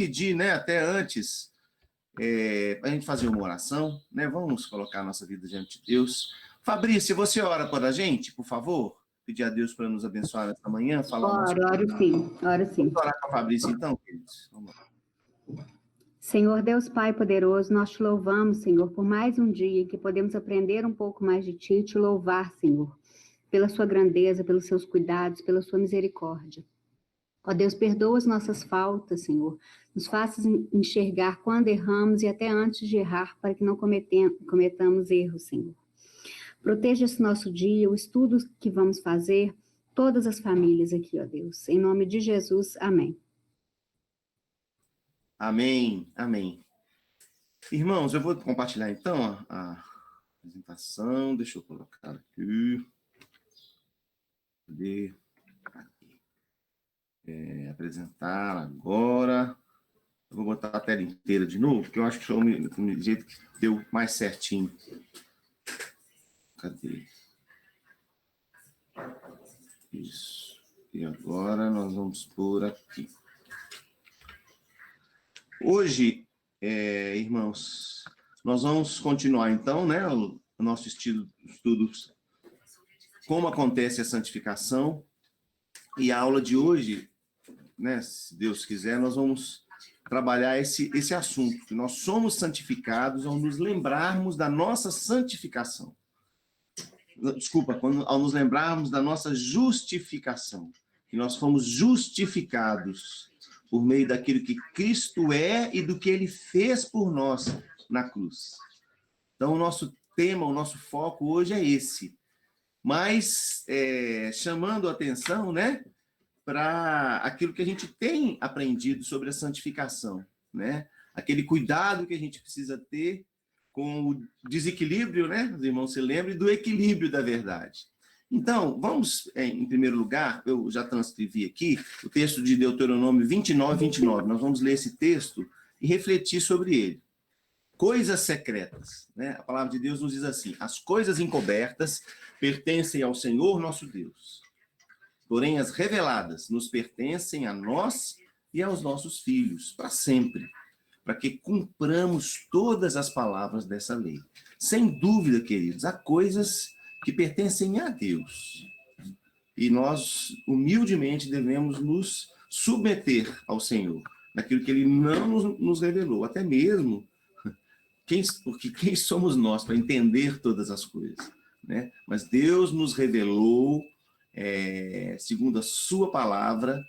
pedir, né, até antes, para a gente fazer uma oração, né? Vamos colocar a nossa vida diante de Deus. Fabrício, você ora por a gente, por favor? Pedir a Deus para nos abençoar esta manhã, falar o nosso... Oro sim, oro sim. Vamos orar com a Fabrício, então, queridos? Vamos lá. Senhor Deus Pai poderoso, nós te louvamos, Senhor, por mais um dia em que podemos aprender um pouco mais de Ti e te louvar, Senhor, pela Sua grandeza, pelos Seus cuidados, pela Sua misericórdia. Ó Deus, perdoa as nossas faltas, Senhor. Nos faça enxergar quando erramos e até antes de errar, para que não cometamos erros, Senhor. Proteja esse nosso dia, o estudo que vamos fazer, todas as famílias aqui, ó Deus. Em nome de Jesus, amém. Amém, amém. Irmãos, eu vou compartilhar então a apresentação. Deixa eu colocar aqui. Cadê? Aqui. Apresentar agora. Eu vou botar a tela inteira de novo, porque eu acho que foi o jeito que deu mais certinho. Cadê? Isso. E agora nós vamos por aqui. Hoje, irmãos, nós vamos continuar, então, né, o nosso estudo, como acontece a santificação, e a aula de hoje, né, se Deus quiser, nós vamos trabalhar esse assunto, que nós somos santificados ao nos lembrarmos da nossa santificação. Desculpa, ao nos lembrarmos da nossa justificação, que nós fomos justificados por meio daquilo que Cristo é e do que Ele fez por nós na cruz. Então, o nosso tema, o nosso foco hoje é esse. Mas, chamando a atenção, né, para aquilo que a gente tem aprendido sobre a santificação, né? Aquele cuidado que a gente precisa ter com o desequilíbrio, né, os irmãos se lembrem, do equilíbrio da verdade. Então, vamos, em primeiro lugar, eu já transcrevi aqui o texto de Deuteronômio 29. Nós vamos ler esse texto e refletir sobre ele. Coisas secretas, né? A palavra de Deus nos diz assim: as coisas encobertas pertencem ao Senhor nosso Deus, porém as reveladas nos pertencem a nós e aos nossos filhos, para sempre, para que cumpramos todas as palavras dessa lei. Sem dúvida, queridos, há coisas que pertencem a Deus. E nós, humildemente, devemos nos submeter ao Senhor, naquilo que Ele não nos revelou, até mesmo, porque quem somos nós para entender todas as coisas, né? Mas Deus nos revelou, segundo a sua palavra,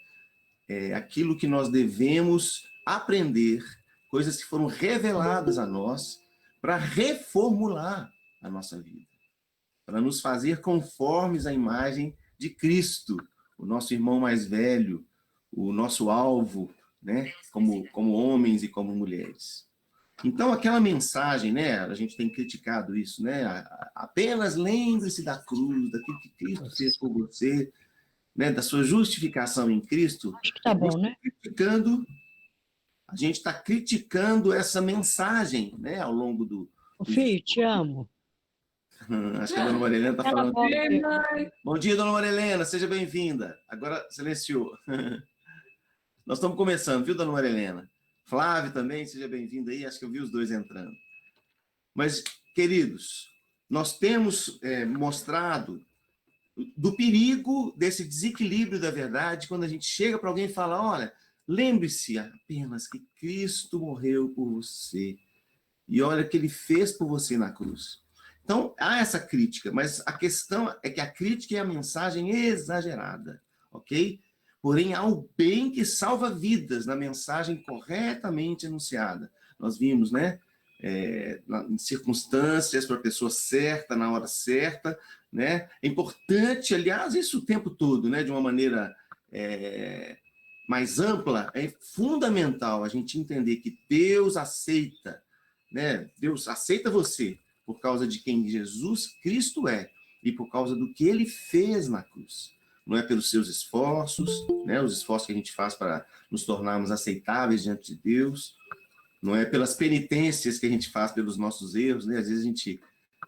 aquilo que nós devemos aprender, coisas que foram reveladas a nós, para reformular a nossa vida, para nos fazer conformes à imagem de Cristo, o nosso irmão mais velho, o nosso alvo, né, como homens e como mulheres. Então, aquela mensagem, né, a gente tem criticado isso, né, apenas lembre-se da cruz, daquilo que Cristo fez por você, né, da sua justificação em Cristo. Acho que tá bom, né? A gente está criticando essa mensagem, né, ao longo do... Filho, te amo. Acho que a dona Marilena está falando. Bom dia, dona Marilena, seja bem-vinda. Agora silenciou. Nós estamos começando, viu, dona Marilena? Flávio também, seja bem-vindo aí, acho que eu vi os dois entrando. Mas, queridos, nós temos mostrado do perigo desse desequilíbrio da verdade, quando a gente chega para alguém e fala: olha, lembre-se apenas que Cristo morreu por você, e olha o que Ele fez por você na cruz. Então, há essa crítica, mas a questão é que a crítica é a mensagem exagerada, ok? Porém, há o bem que salva vidas na mensagem corretamente anunciada. Nós vimos, né, em circunstâncias, para a pessoa certa, na hora certa, né? É importante, aliás, isso o tempo todo, né, de uma maneira mais ampla, é fundamental a gente entender que Deus aceita, né? Deus aceita você por causa de quem Jesus Cristo é e por causa do que Ele fez na cruz. Não é pelos seus esforços, né, os esforços que a gente faz para nos tornarmos aceitáveis diante de Deus, não é pelas penitências que a gente faz pelos nossos erros, né? Às vezes a gente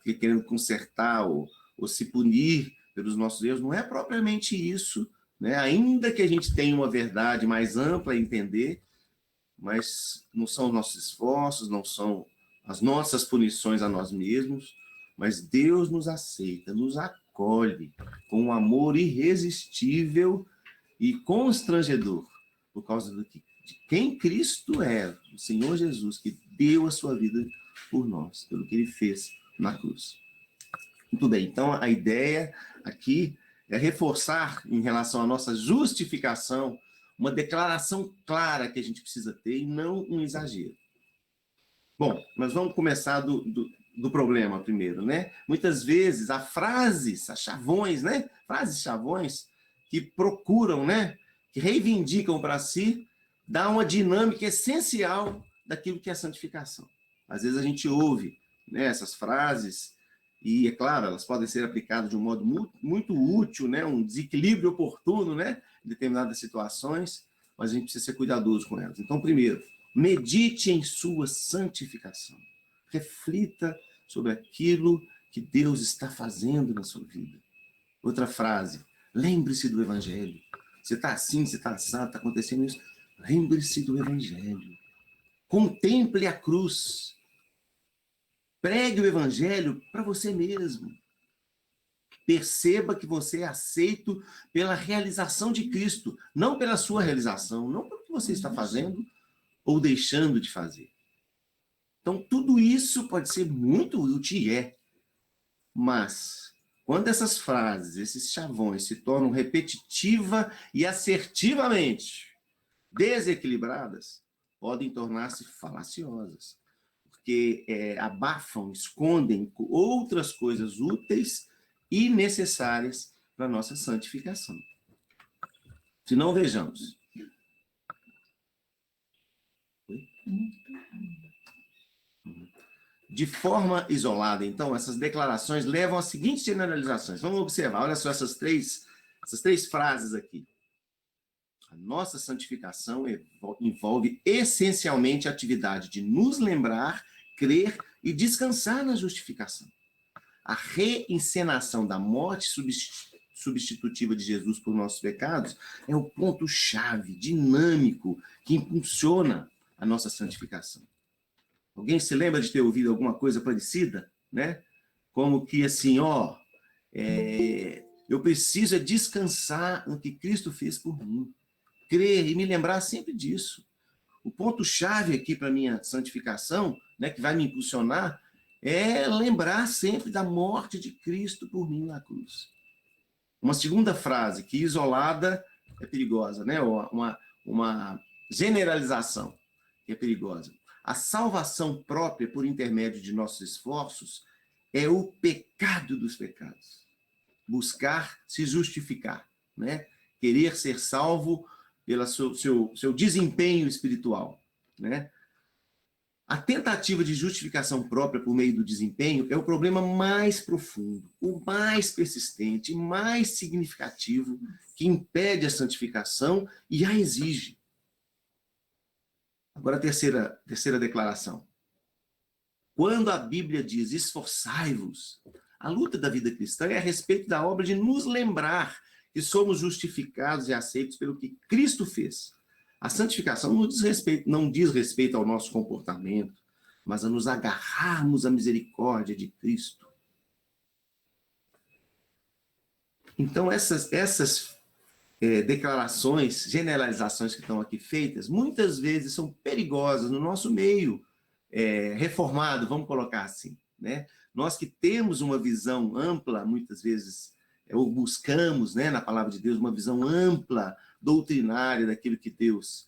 fica querendo consertar ou se punir pelos nossos erros, não é propriamente isso, né? Ainda que a gente tenha uma verdade mais ampla a entender, mas não são os nossos esforços, não são as nossas punições a nós mesmos, mas Deus nos aceita, nos acolhe com um amor irresistível e constrangedor, por causa de quem Cristo é, o Senhor Jesus, que deu a sua vida por nós, pelo que ele fez na cruz. Muito bem, então a ideia aqui é reforçar em relação à nossa justificação uma declaração clara que a gente precisa ter e não um exagero. Bom, mas vamos começar do problema primeiro, né? Muitas vezes há frases, há chavões, né? Frases chavões que procuram, né? Que reivindicam para si, dá uma dinâmica essencial daquilo que é a santificação. Às vezes a gente ouve, né, essas frases e, é claro, elas podem ser aplicadas de um modo muito útil, né? Um desequilíbrio oportuno, né? Em determinadas situações, mas a gente precisa ser cuidadoso com elas. Então, primeiro, medite em sua santificação. Reflita sobre aquilo que Deus está fazendo na sua vida. Outra frase, lembre-se do Evangelho. Você está assim, você está assado, está acontecendo isso. Lembre-se do Evangelho. Contemple a cruz. Pregue o Evangelho para você mesmo. Perceba que você é aceito pela realização de Cristo, não pela sua realização, não pelo que você está fazendo ou deixando de fazer. Então, tudo isso pode ser muito útil e é. Mas, quando essas frases, esses chavões se tornam repetitiva e assertivamente desequilibradas, podem tornar-se falaciosas, porque abafam, escondem outras coisas úteis e necessárias para a nossa santificação. Se não, vejamos. De forma isolada, então, essas declarações levam às seguintes generalizações. Vamos observar, olha só essas três frases aqui. A nossa santificação envolve essencialmente a atividade de nos lembrar, crer e descansar na justificação. A reencenação da morte substitutiva de Jesus por nossos pecados é o ponto-chave dinâmico que impulsiona a nossa santificação. Alguém se lembra de ter ouvido alguma coisa parecida, né? Como que assim, eu preciso descansar no que Cristo fez por mim, crer e me lembrar sempre disso. O ponto-chave aqui para a minha santificação, né, que vai me impulsionar, é lembrar sempre da morte de Cristo por mim na cruz. Uma segunda frase, que isolada é perigosa, né? Uma generalização que é perigosa. A salvação própria por intermédio de nossos esforços é o pecado dos pecados. Buscar se justificar, né? Querer ser salvo pelo seu desempenho espiritual, né? A tentativa de justificação própria por meio do desempenho é o problema mais profundo, o mais persistente, mais significativo, que impede a santificação e a exige. Agora, a terceira declaração. Quando a Bíblia diz esforçai-vos, a luta da vida cristã é a respeito da obra de nos lembrar que somos justificados e aceitos pelo que Cristo fez. A santificação não diz respeito ao nosso comportamento, mas a nos agarrarmos à misericórdia de Cristo. Então, essas declarações, generalizações que estão aqui feitas, muitas vezes são perigosas no nosso meio reformado, vamos colocar assim, né? Nós que temos uma visão ampla, muitas vezes, ou buscamos, né, na palavra de Deus, uma visão ampla, doutrinária daquilo que Deus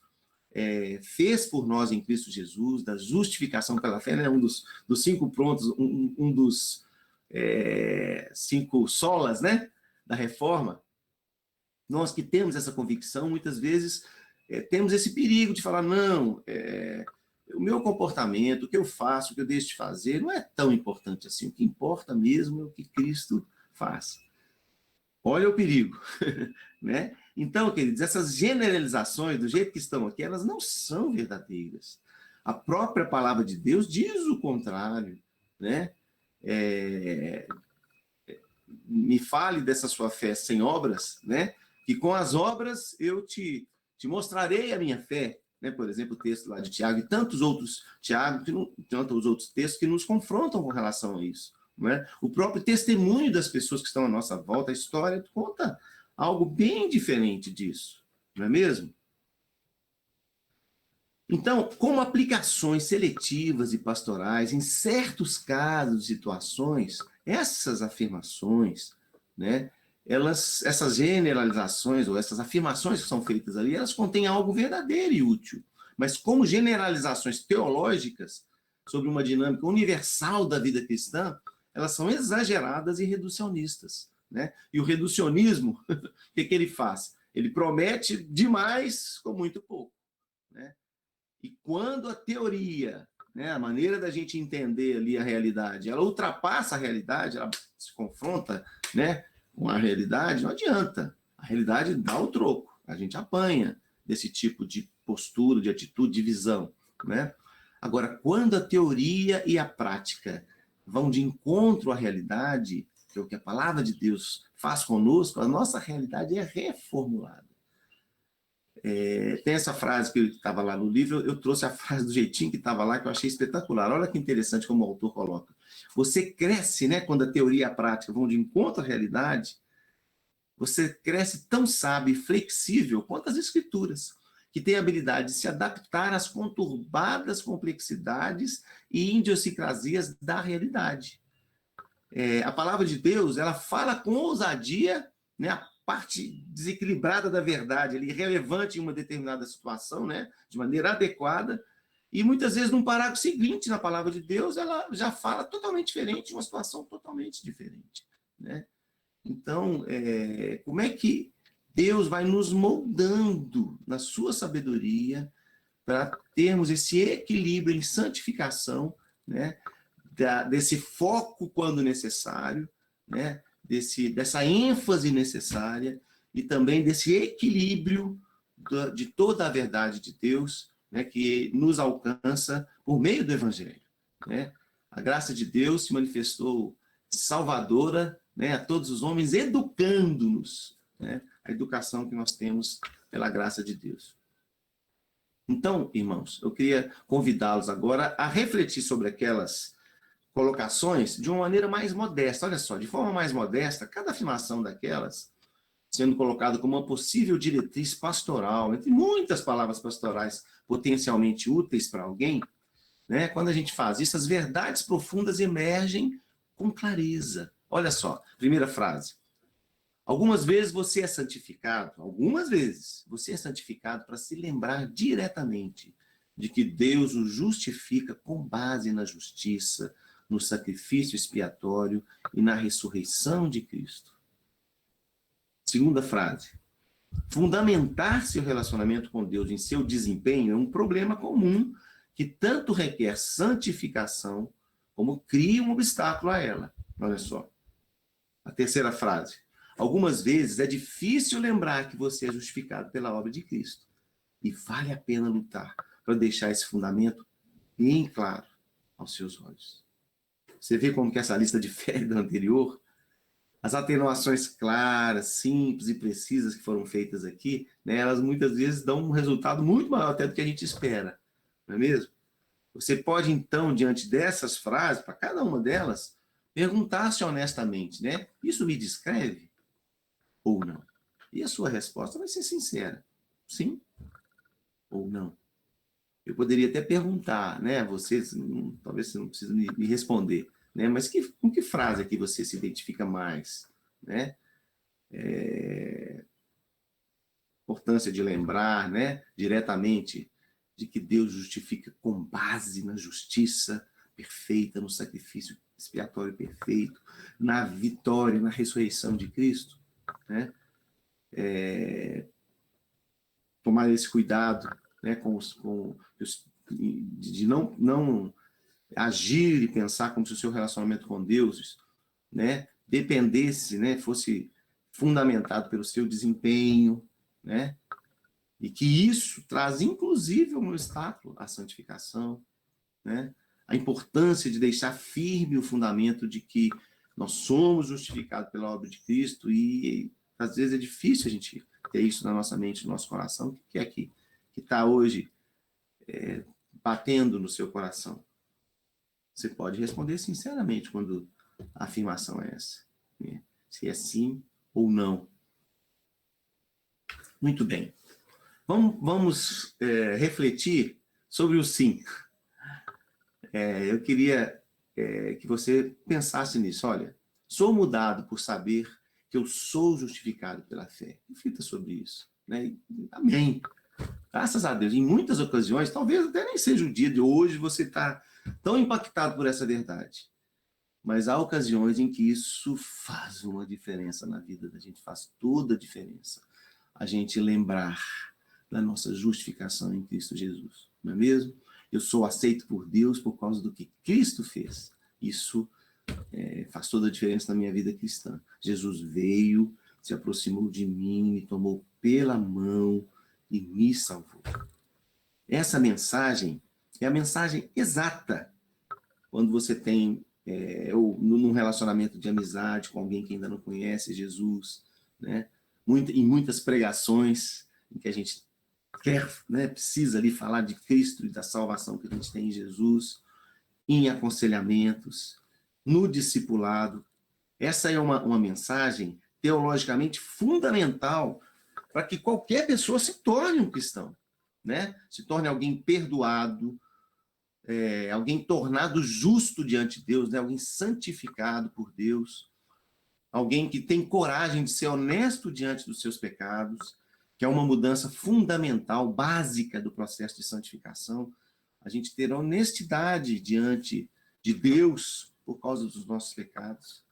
fez por nós em Cristo Jesus, da justificação pela fé, né? Um dos 5 prontos, um dos 5 solas, né, da reforma. Nós que temos essa convicção, muitas vezes temos esse perigo de falar, não, o meu comportamento, o que eu faço, o que eu deixo de fazer, não é tão importante assim. O que importa mesmo é o que Cristo faz. Olha o perigo, né? Então, queridos, essas generalizações, do jeito que estão aqui, elas não são verdadeiras. A própria palavra de Deus diz o contrário, né? Me fale dessa sua fé sem obras, né? Que com as obras eu te mostrarei a minha fé, né? Por exemplo, o texto lá de Tiago e tantos outros, tantos outros textos que nos confrontam com relação a isso. Né? O próprio testemunho das pessoas que estão à nossa volta, a história, conta algo bem diferente disso, não é mesmo? Então, como aplicações seletivas e pastorais, em certos casos e situações, essas afirmações, né, essas generalizações ou essas afirmações que são feitas ali, elas contêm algo verdadeiro e útil. Mas como generalizações teológicas sobre uma dinâmica universal da vida cristã, elas são exageradas e reducionistas. Né? E o reducionismo, o que ele faz? Ele promete demais com muito pouco. Né? E quando a teoria, né, a maneira da gente entender ali a realidade, ela ultrapassa a realidade, ela se confronta, né, com a realidade, não adianta. A realidade dá o troco. A gente apanha desse tipo de postura, de atitude, de visão. Né? Agora, quando a teoria e a prática vão de encontro à realidade, que é o que a palavra de Deus faz conosco, a nossa realidade é reformulada. Tem essa frase que estava lá no livro, eu trouxe a frase do jeitinho que estava lá, que eu achei espetacular. Olha que interessante como o autor coloca. Você cresce, né, quando a teoria e a prática vão de encontro à realidade, você cresce tão sábio e flexível quanto as escrituras, que tem a habilidade de se adaptar às conturbadas complexidades e idiosincrasias da realidade. A palavra de Deus, ela fala com ousadia, né, a parte desequilibrada da verdade, ali, relevante em uma determinada situação, né, de maneira adequada, e muitas vezes, num parágrafo seguinte na palavra de Deus, ela já fala totalmente diferente, uma situação totalmente diferente. Né? Então, como é que Deus vai nos moldando na sua sabedoria para termos esse equilíbrio em santificação, né, desse foco quando necessário, né, dessa ênfase necessária e também desse equilíbrio de toda a verdade de Deus, né, que nos alcança por meio do Evangelho. Né? A graça de Deus se manifestou salvadora, né, a todos os homens, educando-nos, né, a educação que nós temos pela graça de Deus. Então, irmãos, eu queria convidá-los agora a refletir sobre aquelas colocações de uma maneira mais modesta. Olha só, de forma mais modesta, cada afirmação daquelas sendo colocada como uma possível diretriz pastoral, entre muitas palavras pastorais potencialmente úteis para alguém, né? Quando a gente faz isso, as verdades profundas emergem com clareza. Olha só, primeira frase. Algumas vezes você é santificado para se lembrar diretamente de que Deus o justifica com base na justiça, no sacrifício expiatório e na ressurreição de Cristo. Segunda frase. Fundamentar seu relacionamento com Deus em seu desempenho é um problema comum que tanto requer santificação como cria um obstáculo a ela. Olha só. A terceira frase. Algumas vezes é difícil lembrar que você é justificado pela obra de Cristo. E vale a pena lutar para deixar esse fundamento bem claro aos seus olhos. Você vê como que essa lista difere da anterior? As atenuações claras, simples e precisas que foram feitas aqui, né, elas muitas vezes dão um resultado muito maior até do que a gente espera. Não é mesmo? Você pode, então, diante dessas frases, para cada uma delas, perguntar-se honestamente, né? Isso me descreve ou não? E a sua resposta vai ser sincera. Sim ou não? Eu poderia até perguntar, né? Vocês, talvez você não precise me responder, né? Mas com que frase aqui você se identifica mais, né? Importância de lembrar, né? Diretamente de que Deus justifica com base na justiça perfeita, no sacrifício expiatório perfeito, na vitória, na ressurreição de Cristo, né? Tomar esse cuidado, né, de não agir e pensar como se o seu relacionamento com Deus, né, dependesse, né, fosse fundamentado pelo seu desempenho, né, e que isso traz, inclusive, um obstáculo à santificação, né, a importância de deixar firme o fundamento de que nós somos justificados pela obra de Cristo e, às vezes, é difícil a gente ter isso na nossa mente, no nosso coração, que é que está hoje batendo no seu coração? Você pode responder sinceramente quando a afirmação é essa, né? Se é sim ou não. Muito bem. Vamos refletir sobre o sim. Eu queria que você pensasse nisso. Olha, sou mudado por saber que eu sou justificado pela fé. Reflita sobre isso, né? Amém. Graças a Deus. Em muitas ocasiões, talvez até nem seja o dia de hoje, você está tão impactado por essa verdade. Mas há ocasiões em que isso faz uma diferença na vida da gente, faz toda a diferença. A gente lembrar da nossa justificação em Cristo Jesus, não é mesmo? Eu sou aceito por Deus por causa do que Cristo fez. Isso faz toda a diferença na minha vida cristã. Jesus veio, se aproximou de mim, me tomou pela mão e me salvou. Essa mensagem é a mensagem exata quando você tem ou num relacionamento de amizade com alguém que ainda não conhece Jesus, né? Em muitas pregações em que a gente quer, né, precisa ali falar de Cristo e da salvação que a gente tem em Jesus, em aconselhamentos, no discipulado. Essa é uma mensagem teologicamente fundamental para que qualquer pessoa se torne um cristão, né? Se torne alguém perdoado, alguém tornado justo diante de Deus, né? Alguém santificado por Deus, alguém que tem coragem de ser honesto diante dos seus pecados, que é uma mudança fundamental, básica do processo de santificação. A gente ter honestidade diante de Deus por causa dos nossos pecados.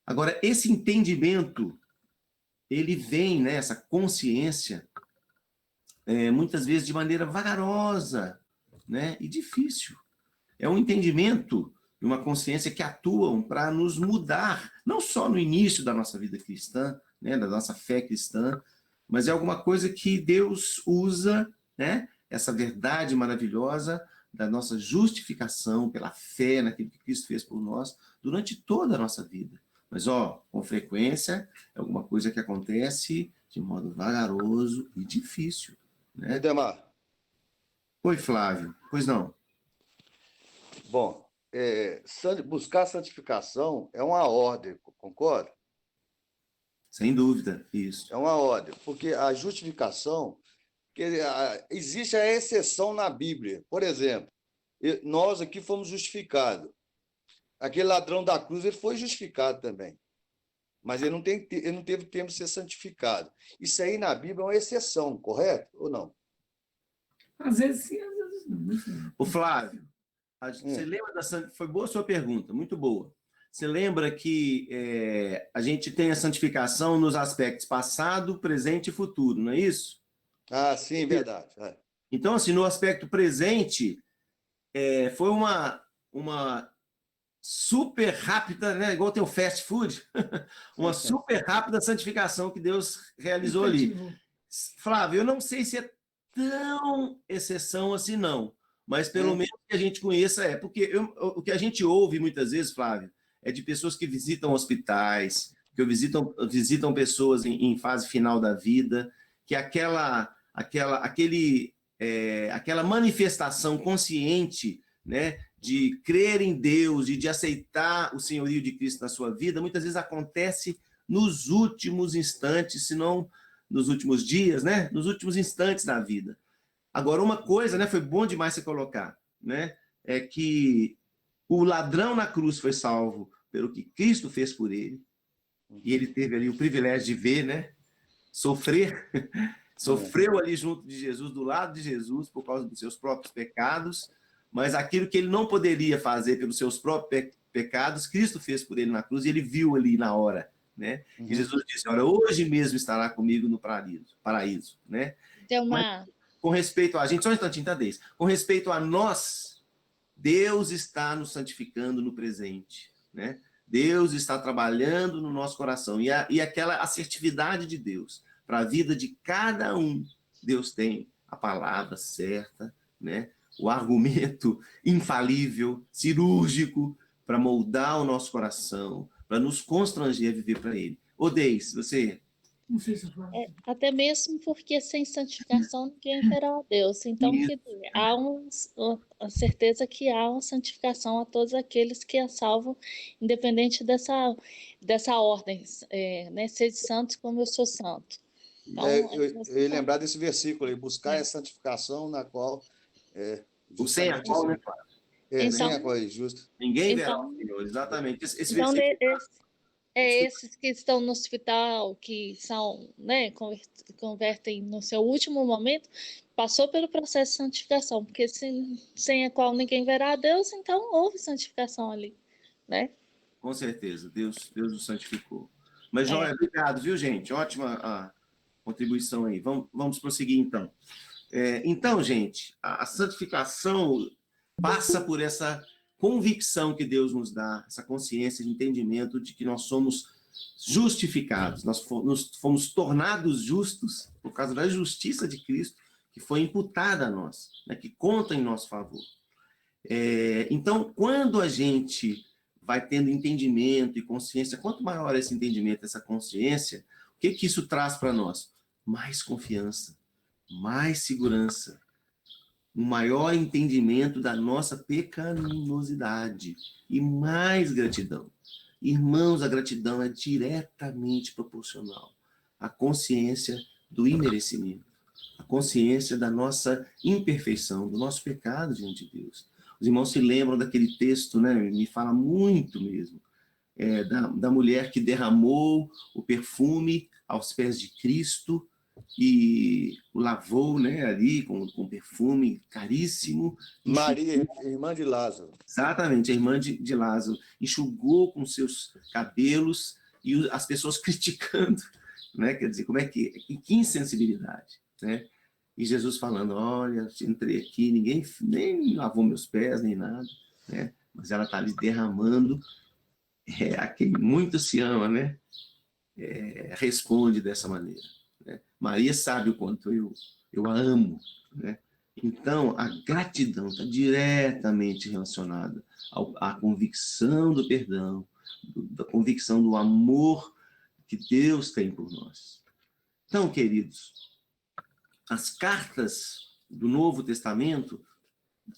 Agora, esse entendimento, ele vem, né, essa consciência, muitas vezes de maneira vagarosa, né, e difícil. É um entendimento e uma consciência que atuam para nos mudar, não só no início da nossa vida cristã, né, da nossa fé cristã, mas é alguma coisa que Deus usa, né, essa verdade maravilhosa da nossa justificação pela fé naquilo que Cristo fez por nós durante toda a nossa vida. Mas, com frequência, é alguma coisa que acontece de modo vagaroso e difícil, né? Demar. Oi, Flávio. Pois não? Bom, buscar santificação é uma ordem, concorda? Sem dúvida, isso. É uma ordem, porque a justificação, existe a exceção na Bíblia. Por exemplo, nós aqui fomos justificados. Aquele ladrão da cruz, ele foi justificado também. Mas ele não teve tempo de ser santificado. Isso aí na Bíblia é uma exceção, correto ou não? Às vezes sim, às vezes não. O Flávio, você lembra foi boa a sua pergunta, muito boa. Você lembra que a gente tem a santificação nos aspectos passado, presente e futuro, não é isso? Ah, sim, verdade. Então, assim, no aspecto presente, foi uma super rápida, né? Igual tem o fast food, uma super rápida santificação que Deus realizou ali. Flávio, eu não sei se é tão exceção assim, não. Mas pelo menos que a gente conheça porque o que a gente ouve muitas vezes, Flávio, é de pessoas que visitam hospitais, que visitam pessoas em fase final da vida, que aquela manifestação consciente, né, de crer em Deus e de aceitar o senhorio de Cristo na sua vida, muitas vezes acontece nos últimos instantes, se não nos últimos dias, né, nos últimos instantes da vida. Agora, uma coisa, né, foi bom demais você colocar, né, é que o ladrão na cruz foi salvo pelo que Cristo fez por ele, e ele teve ali o privilégio de ver, né, sofreu ali junto de Jesus, do lado de Jesus, por causa dos seus próprios pecados, mas aquilo que ele não poderia fazer pelos seus próprios pecados, Cristo fez por ele na cruz, e ele viu ali na hora, né? E Jesus disse, olha, hoje mesmo estará comigo no paraíso, né? Mas, com respeito a gente, só um instantinho, Tadeu, com respeito a nós, Deus está nos santificando no presente, né? Deus está trabalhando no nosso coração, e aquela assertividade de Deus para a vida de cada um, Deus tem a palavra certa, né? O argumento infalível, cirúrgico, para moldar o nosso coração, para nos constranger a viver para Ele. Deis, você Não sei se eu falo. Até mesmo porque sem santificação ninguém verá a Deus. Então, Isso. há a certeza que há uma santificação a todos aqueles que a salvam, independente dessa ordem, né? Sede santos como eu sou santo. Então, Eu ia lembrar desse versículo aí, buscar a santificação na qual O sem a justamente qual, né? sem Então- a qual é justo. Ninguém verá Então- o Senhor, exatamente. Esse então versículo. esses que estão no hospital, que são, né, convertem no seu último momento, passou pelo processo de santificação, porque sem a qual ninguém verá a Deus, então houve santificação ali, né? Com certeza, Deus o santificou. Mas, Joia, obrigado, viu, gente? Ótima a contribuição aí. Vamos prosseguir, então. Então, gente, a santificação passa por essa convicção que Deus nos dá, essa consciência de entendimento de que nós somos justificados, nós fomos tornados justos por causa da justiça de Cristo que foi imputada a nós, né, que conta em nosso favor. Então, quando a gente vai tendo entendimento e consciência, quanto maior esse entendimento, essa consciência, o que isso traz para nós? Mais confiança, mais segurança, um maior entendimento da nossa pecaminosidade e mais gratidão. Irmãos, a gratidão é diretamente proporcional à consciência do imerecimento, à consciência da nossa imperfeição, do nosso pecado diante de Deus. Os irmãos se lembram daquele texto, né? Me fala muito mesmo, da mulher que derramou o perfume aos pés de Cristo e o lavou, né, ali com perfume caríssimo. Maria, irmã de Lázaro. Exatamente, a irmã de Lázaro. Enxugou com seus cabelos e as pessoas criticando, né? Quer dizer, como é que insensibilidade, né? E Jesus falando, olha, entrei aqui, ninguém nem lavou meus pés, nem nada, né? Mas ela está ali derramando, a quem muito se ama, né? Responde dessa maneira. Né? Maria sabe o quanto eu a amo, né? Então, a gratidão está diretamente relacionada à convicção do perdão, da convicção do amor que Deus tem por nós. Então, queridos, as cartas do Novo Testamento,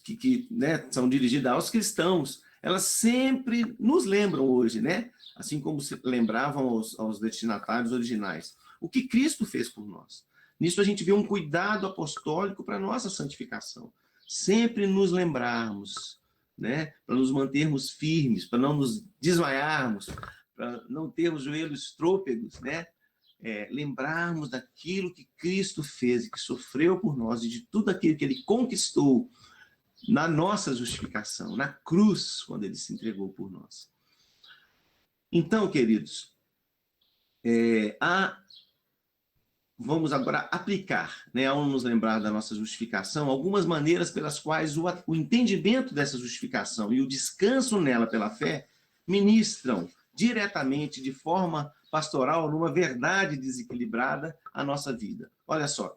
que né, são dirigidas aos cristãos, elas sempre nos lembram hoje, né? Assim como se lembravam aos destinatários originais. O que Cristo fez por nós. Nisso a gente vê um cuidado apostólico para a nossa santificação. Sempre nos lembrarmos, né? Para nos mantermos firmes, para não nos desmaiarmos, para não termos joelhos trôpegos, né? Lembrarmos daquilo que Cristo fez e que sofreu por nós e de tudo aquilo que Ele conquistou na nossa justificação, na cruz, quando Ele se entregou por nós. Então, queridos, vamos agora aplicar, né, ao nos lembrar da nossa justificação, algumas maneiras pelas quais o entendimento dessa justificação e o descanso nela pela fé ministram diretamente, de forma pastoral, numa verdade desequilibrada, a nossa vida. Olha só,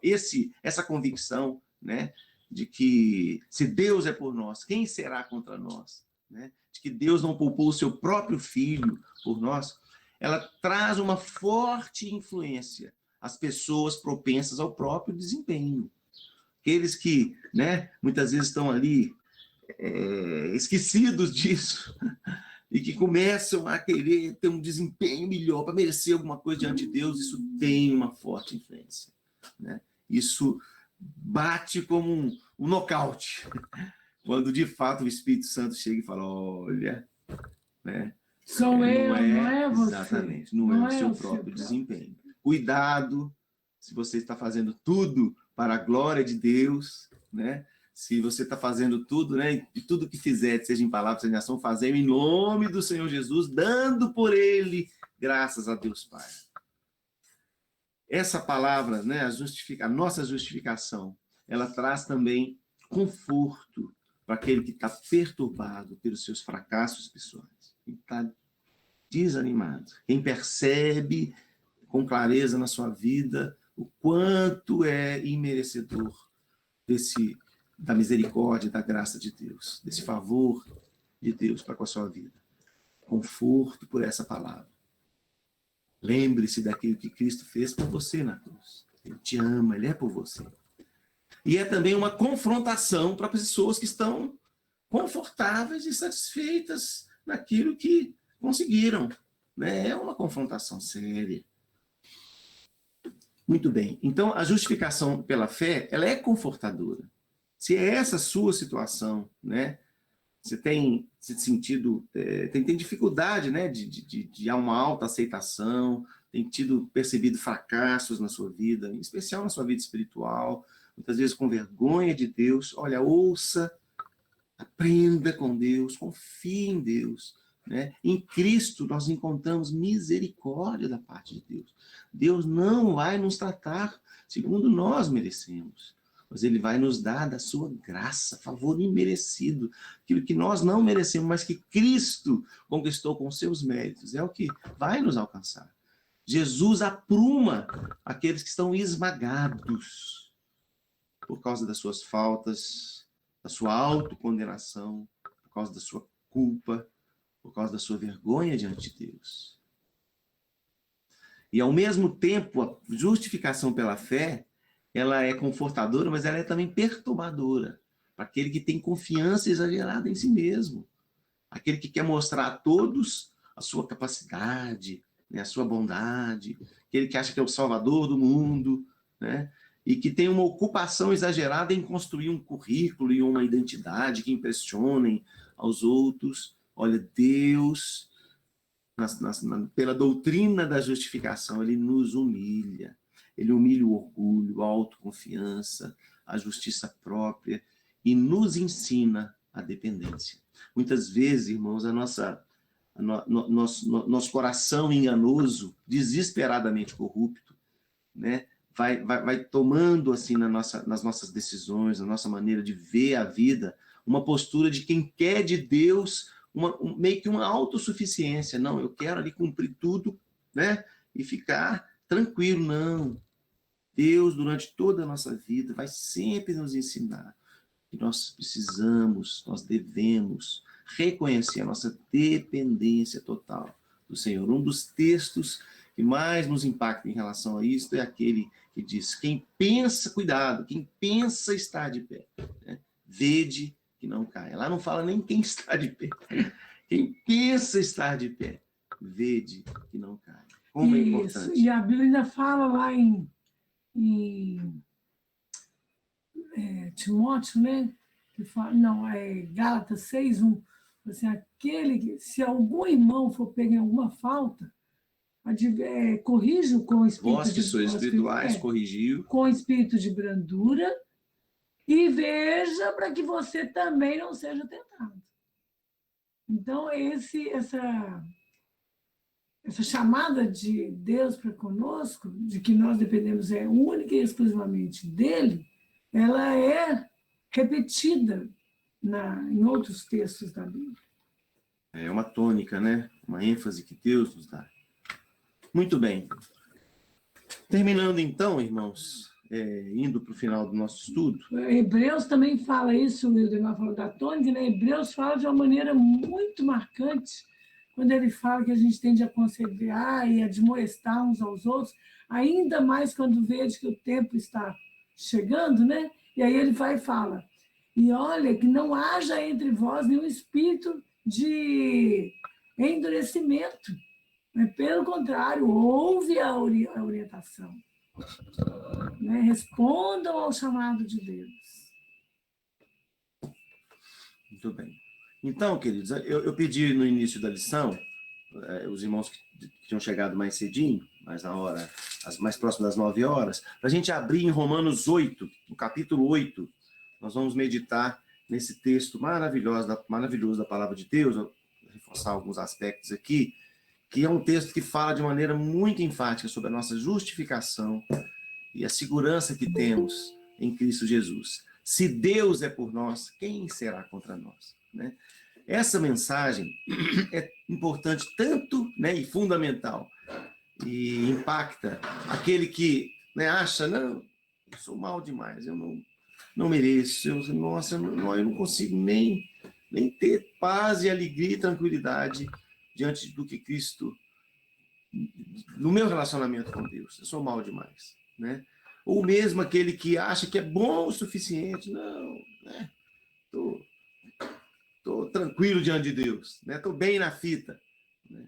essa convicção, né, de que se Deus é por nós, quem será contra nós? Né? De que Deus não poupou o seu próprio filho por nós, ela traz uma forte influência às pessoas propensas ao próprio desempenho. Aqueles que, né, muitas vezes estão ali esquecidos disso e que começam a querer ter um desempenho melhor para merecer alguma coisa diante de Deus, isso tem uma forte influência. Né? Isso bate como um nocaute, quando de fato o Espírito Santo chega e fala, olha, né? Sou eu, não é você. Exatamente, não é o seu próprio desempenho. Cuidado, se você está fazendo tudo para a glória de Deus, né? Se você está fazendo tudo, né? E tudo que fizer, seja em palavra, seja em ação, fazer em nome do Senhor Jesus, dando por Ele graças a Deus Pai. Essa palavra, né? A nossa justificação, ela traz também conforto para aquele que está perturbado pelos seus fracassos pessoais, que está desanimado. Quem percebe com clareza na sua vida o quanto é imerecedor da misericórdia, da graça de Deus, desse favor de Deus para com a sua vida. Conforto por essa palavra. Lembre-se daquilo que Cristo fez por você na cruz. Ele te ama, ele é por você. E é também uma confrontação para pessoas que estão confortáveis e satisfeitas naquilo que conseguiram, né? É uma confrontação séria. Muito bem. Então, a justificação pela fé, ela é confortadora. Se é essa a sua situação, né? Você tem se sentido, tem dificuldade, né? De uma autoaceitação, tem percebido fracassos na sua vida, em especial na sua vida espiritual, muitas vezes com vergonha de Deus. Olha, ouça, aprenda com Deus, confie em Deus, né? Em Cristo nós encontramos misericórdia da parte de Deus. Deus não vai nos tratar segundo nós merecemos, mas Ele vai nos dar da sua graça, favor imerecido, aquilo que nós não merecemos, mas que Cristo conquistou com seus méritos, é o que vai nos alcançar. Jesus apruma aqueles que estão esmagados por causa das suas faltas, da sua autocondenação, por causa da sua culpa, por causa da sua vergonha diante de Deus. E, ao mesmo tempo, a justificação pela fé, ela é confortadora, mas ela é também perturbadora para aquele que tem confiança exagerada em si mesmo, aquele que quer mostrar a todos a sua capacidade, né, a sua bondade, aquele que acha que é o salvador do mundo, né, e que tem uma ocupação exagerada em construir um currículo e uma identidade que impressionem aos outros. Olha, Deus, pela doutrina da justificação, ele nos humilha. Ele humilha o orgulho, a autoconfiança, a justiça própria e nos ensina a dependência. Muitas vezes, irmãos, nosso coração enganoso, desesperadamente corrupto, né, vai tomando assim nas nossas decisões, na nossa maneira de ver a vida, uma postura de quem quer de Deus meio que uma autossuficiência. Não, eu quero ali cumprir tudo, né, e ficar tranquilo. Não. Deus, durante toda a nossa vida, vai sempre nos ensinar que nós precisamos, nós devemos reconhecer a nossa dependência total do Senhor. Um dos textos que mais nos impacta em relação a isso é aquele que diz: quem pensa, cuidado, quem pensa estar de pé, né? Vede que não caia. Lá não fala nem quem está de pé. Quem pensa estar de pé, vede que não caia. Como é importante. E a Bíblia ainda fala lá em Timóteo, né? Que fala, não, é Gálatas 6:1. Assim, se algum irmão for pego em alguma falta, corrija-o com o espírito Vós que sois espirituais, corrigiu com espírito de brandura e veja para que você também não seja tentado. Então, essa chamada de Deus para conosco, de que nós dependemos única e exclusivamente dele, ela é repetida em outros textos da Bíblia. É uma tônica, né? Uma ênfase que Deus nos dá. Muito bem. Terminando então, irmãos, indo para o final do nosso estudo. Hebreus também fala isso, o Wildemar falou da tônica, né? Hebreus fala de uma maneira muito marcante, quando ele fala que a gente tem de aconselhar e admoestar uns aos outros, ainda mais quando vê que o tempo está chegando, né? E aí ele vai e fala: e olha, que não haja entre vós nenhum espírito de endurecimento, mas, pelo contrário, ouve a orientação, né? Respondam ao chamado de Deus. Muito bem. Então, queridos, eu pedi no início da lição, os irmãos que tinham chegado mais cedinho, mais próximo das 9 horas, para a gente abrir em Romanos 8, no capítulo 8, nós vamos meditar nesse texto maravilhoso da palavra de Deus. Eu vou reforçar alguns aspectos aqui, que é um texto que fala de maneira muito enfática sobre a nossa justificação e a segurança que temos em Cristo Jesus. Se Deus é por nós, quem será contra nós? Né? Essa mensagem é importante tanto, né, e fundamental, e impacta aquele que, né, acha: não, eu sou mal demais, eu não mereço, eu não consigo nem ter paz e alegria e tranquilidade diante do que Cristo no meu relacionamento com Deus. Eu sou mal demais, né? Ou mesmo aquele que acha que é bom o suficiente. Não, né? Tô tranquilo diante de Deus, né? Tô bem na fita, né?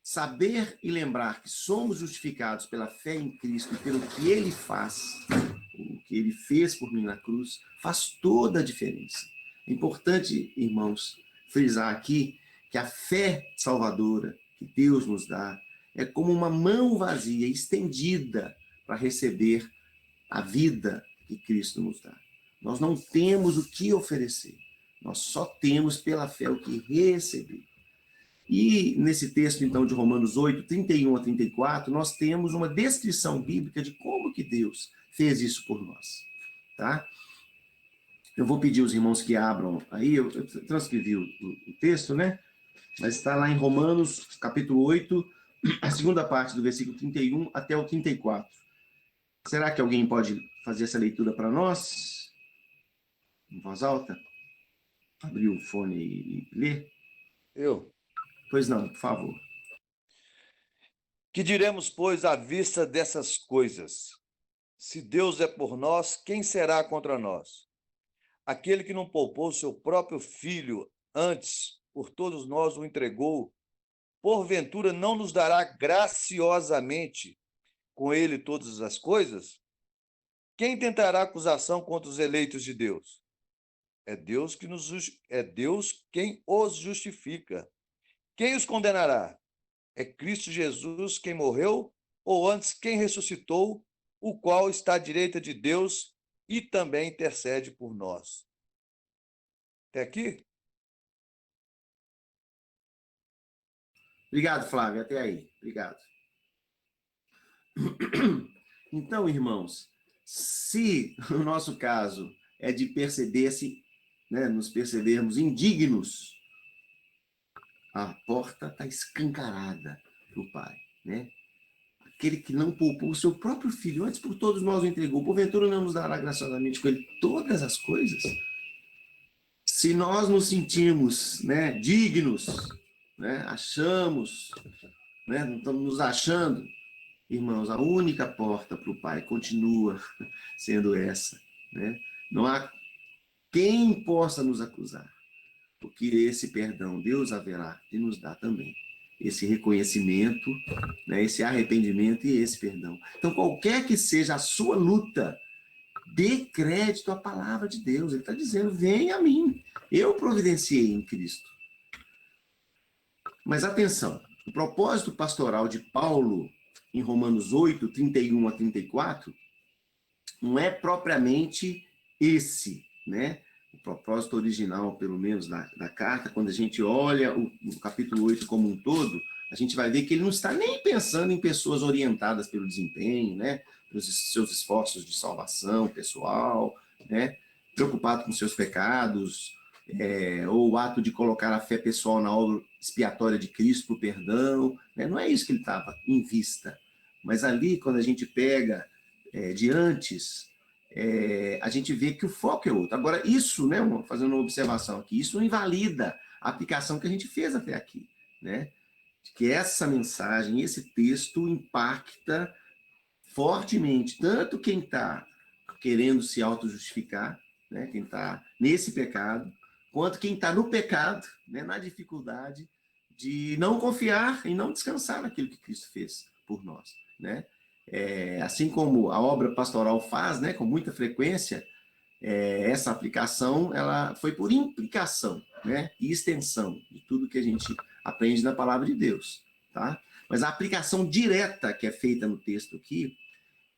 Saber e lembrar que somos justificados pela fé em Cristo e pelo que Ele faz, o que Ele fez por mim na cruz, faz toda a diferença. É importante, irmãos, frisar aqui que a fé salvadora que Deus nos dá é como uma mão vazia estendida para receber a vida que Cristo nos dá. Nós não temos o que oferecer, nós só temos pela fé o que receber. E nesse texto, então, de Romanos 8, 31 a 34, nós temos uma descrição bíblica de como que Deus fez isso por nós, tá? Eu vou pedir aos irmãos que abram aí, eu transcrevi o texto, né? Mas está lá em Romanos, capítulo 8, a segunda parte do versículo 31 até o 34. Será que alguém pode fazer essa leitura para nós? Em voz alta? Abrir o fone e ler? Eu. Pois não, por favor. Que diremos, pois, à vista dessas coisas? Se Deus é por nós, quem será contra nós? Aquele que não poupou seu próprio filho, antes por todos nós o entregou, porventura não nos dará graciosamente com ele todas as coisas? Quem tentará acusação contra os eleitos de Deus? É Deus quem os justifica. Quem os condenará? É Cristo Jesus quem morreu, ou antes quem ressuscitou, o qual está à direita de Deus e também intercede por nós. Até aqui? Obrigado, Flávio, até aí. Obrigado. Então, irmãos, se o nosso caso é de perceber-se, né, nos percebermos indignos, a porta está escancarada para o Pai, né? Aquele que não poupou o seu próprio filho, antes por todos nós o entregou, porventura não nos dará graciosamente com ele todas as coisas? Se nós nos sentimos, né, dignos, né, achamos, né, não estamos nos achando, irmãos, a única porta para o Pai continua sendo essa, né? Não há quem possa nos acusar, porque esse perdão Deus haverá de nos dar também. Esse reconhecimento, né, esse arrependimento e esse perdão. Então, qualquer que seja a sua luta, dê crédito à palavra de Deus. Ele está dizendo, vem a mim. Eu providenciei em Cristo. Mas atenção, o propósito pastoral de Paulo, em Romanos 8, 31 a 34, não é propriamente esse, né? O propósito original, pelo menos, da carta, quando a gente olha o capítulo 8 como um todo, a gente vai ver que ele não está nem pensando em pessoas orientadas pelo desempenho, né? Pelos seus esforços de salvação pessoal, né? Preocupado com seus pecados, ou o ato de colocar a fé pessoal na obra expiatória de Cristo para o perdão, né? Não é isso que ele estava em vista. Mas ali, quando a gente pega de antes, a gente vê que o foco é outro. Agora, isso, né, fazendo uma observação aqui, isso não invalida a aplicação que a gente fez até aqui, né? Que essa mensagem, esse texto impacta fortemente tanto quem está querendo se auto-justificar, né, quem está nesse pecado, quanto quem está no pecado, né, na dificuldade de não confiar e não descansar naquilo que Cristo fez por nós, né? Assim como a obra pastoral faz, né, com muita frequência, essa aplicação ela foi por implicação, né, e extensão de tudo que a gente aprende na palavra de Deus, tá? Mas a aplicação direta que é feita no texto aqui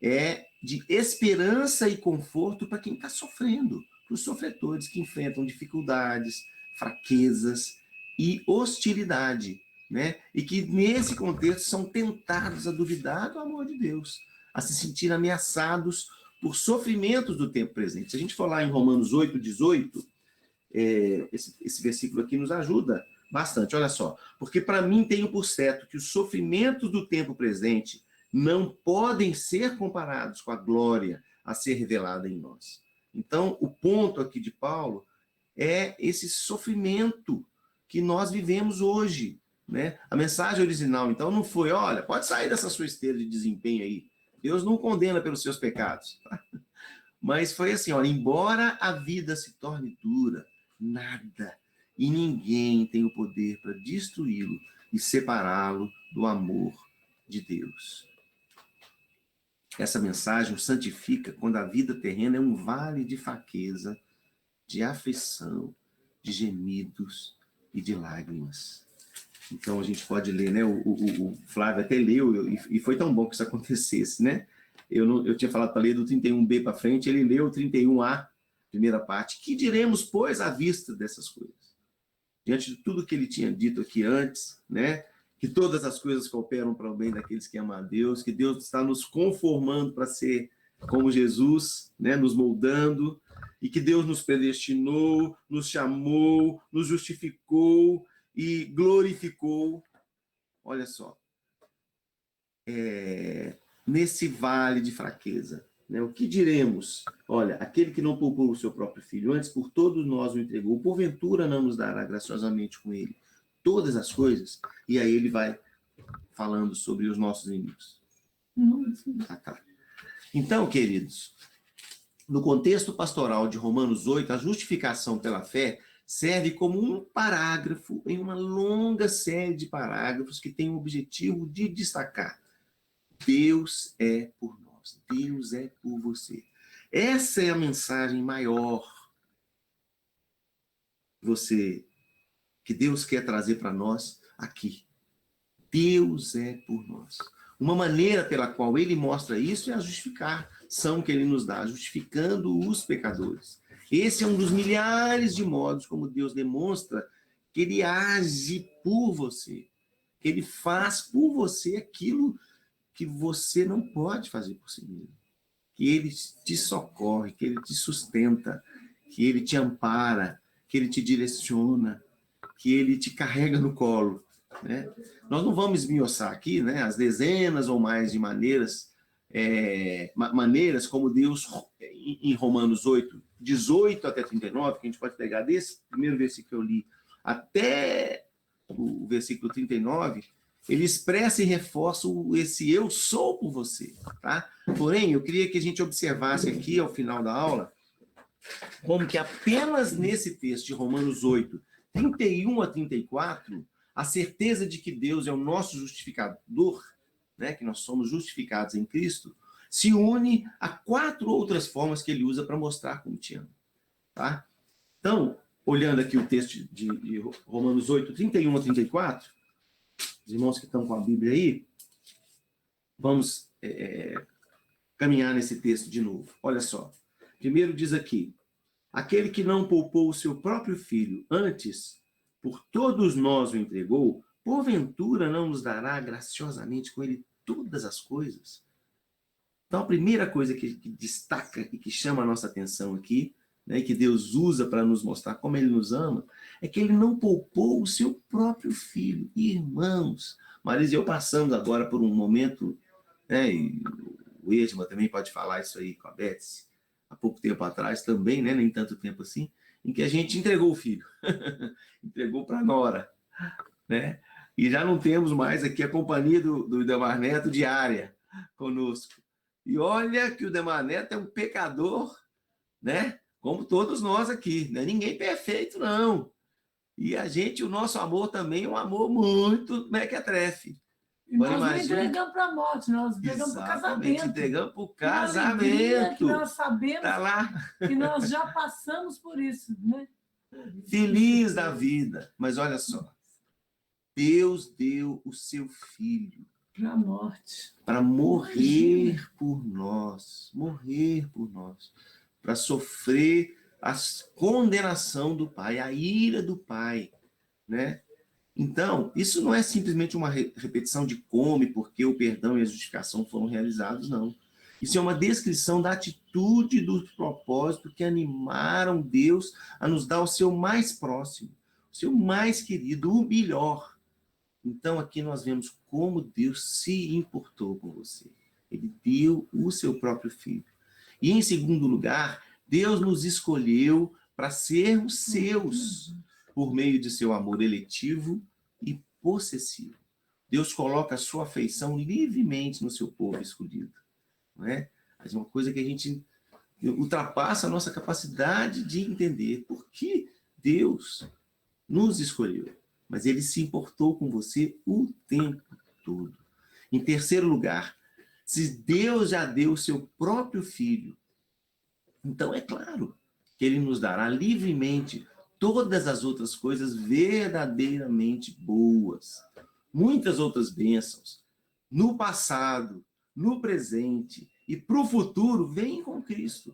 é de esperança e conforto para quem está sofrendo, para os sofredores que enfrentam dificuldades, fraquezas e hostilidade, né? E que nesse contexto são tentados a duvidar do amor de Deus, a se sentir ameaçados por sofrimentos do tempo presente. Se a gente for lá em Romanos 8, 18, esse versículo aqui nos ajuda bastante. Olha só, porque para mim tenho por certo que os sofrimentos do tempo presente não podem ser comparados com a glória a ser revelada em nós. Então, o ponto aqui de Paulo é esse sofrimento que nós vivemos hoje, né? A mensagem original, então, não foi, olha, pode sair dessa sua esteira de desempenho aí. Deus não condena pelos seus pecados. Tá? Mas foi assim, olha, embora a vida se torne dura, nada e ninguém tem o poder para destruí-lo e separá-lo do amor de Deus. Essa mensagem o santifica quando a vida terrena é um vale de fraqueza, de aflição, de gemidos e de lágrimas. Então a gente pode ler, né? O Flávio até leu, e foi tão bom que isso acontecesse, né? Eu tinha falado para ler do 31b para frente, ele leu o 31a, primeira parte. Que diremos, pois, à vista dessas coisas? Diante de tudo que ele tinha dito aqui antes, né? Que todas as coisas cooperam para o bem daqueles que amam a Deus, que Deus está nos conformando para ser como Jesus, né? Nos moldando, e que Deus nos predestinou, nos chamou, nos justificou e glorificou. Olha só. Nesse vale de fraqueza, né? O que diremos? Olha, aquele que não poupou o seu próprio filho, antes por todos nós o entregou, porventura não nos dará graciosamente com ele todas as coisas? E aí ele vai falando sobre os nossos inimigos. Então, queridos, no contexto pastoral de Romanos 8, a justificação pela fé serve como um parágrafo em uma longa série de parágrafos que tem o objetivo de destacar: Deus é por nós, Deus é por você. Essa é a mensagem maior que Deus quer trazer para nós aqui. Deus é por nós. Uma maneira pela qual ele mostra isso é a justificação que ele nos dá, justificando os pecadores. Esse é um dos milhares de modos como Deus demonstra que ele age por você, que ele faz por você aquilo que você não pode fazer por si mesmo, que ele te socorre, que ele te sustenta, que ele te ampara, que ele te direciona, que ele te carrega no colo, né? Nós não vamos esmiuçar aqui, né, as dezenas ou mais de maneiras como Deus, em Romanos 8, 18 até 39, que a gente pode pegar desse primeiro versículo que eu li, até o versículo 39, ele expressa e reforça esse eu sou por você, tá? Porém, eu queria que a gente observasse aqui, ao final da aula, como que apenas nesse texto de Romanos 8, 31 a 34, a certeza de que Deus é o nosso justificador, né, que nós somos justificados em Cristo, se une a 4 outras formas que ele usa para mostrar como te ama, tá? Então, olhando aqui o texto de Romanos 8, 31 a 34, os irmãos que estão com a Bíblia aí, vamos caminhar nesse texto de novo. Olha só. Primeiro diz aqui: aquele que não poupou o seu próprio filho, antes por todos nós o entregou, porventura não nos dará graciosamente com ele todas as coisas? Então, a primeira coisa que destaca e que chama a nossa atenção aqui, né, e que Deus usa para nos mostrar como ele nos ama, é que ele não poupou o seu próprio filho. Irmãos, Marisa e eu passamos agora por um momento, né, e o Edma também pode falar isso aí com a Betsy, há pouco tempo atrás também, né, nem tanto tempo assim, em que a gente entregou o filho, entregou para a nora, né? E já não temos mais aqui a companhia do Demar Neto diária conosco. E olha que o Demar Neto é um pecador, né? Como todos nós aqui, não é ninguém perfeito, não. E o nosso amor também é um amor muito mequetrefe. E nós não entregamos para a morte, nós entregamos para o casamento. Entregamos para o casamento. Que nós sabemos tá lá. que nós já passamos por isso, né? Feliz da vida. Mas olha só, Deus deu o seu filho para a morte, para morrer por nós, para sofrer a condenação do Pai, a ira do Pai, né? Então, isso não é simplesmente uma repetição de como e por que o perdão e a justificação foram realizados, não. Isso é uma descrição da atitude e do propósito que animaram Deus a nos dar o seu mais próximo, o seu mais querido, o melhor. Então, aqui nós vemos como Deus se importou com você. Ele deu o seu próprio filho. E, em segundo lugar, Deus nos escolheu para sermos seus, por meio de seu amor eletivo e possessivo. Deus coloca a sua afeição livremente no seu povo escolhido. Não é? Mas uma coisa que a gente ultrapassa a nossa capacidade de entender por que Deus nos escolheu. Mas ele se importou com você o tempo todo. Em terceiro lugar, se Deus já deu o seu próprio filho, então é claro que ele nos dará livremente todas as outras coisas verdadeiramente boas. Muitas outras bênçãos, no passado, no presente e para o futuro, vêm com Cristo.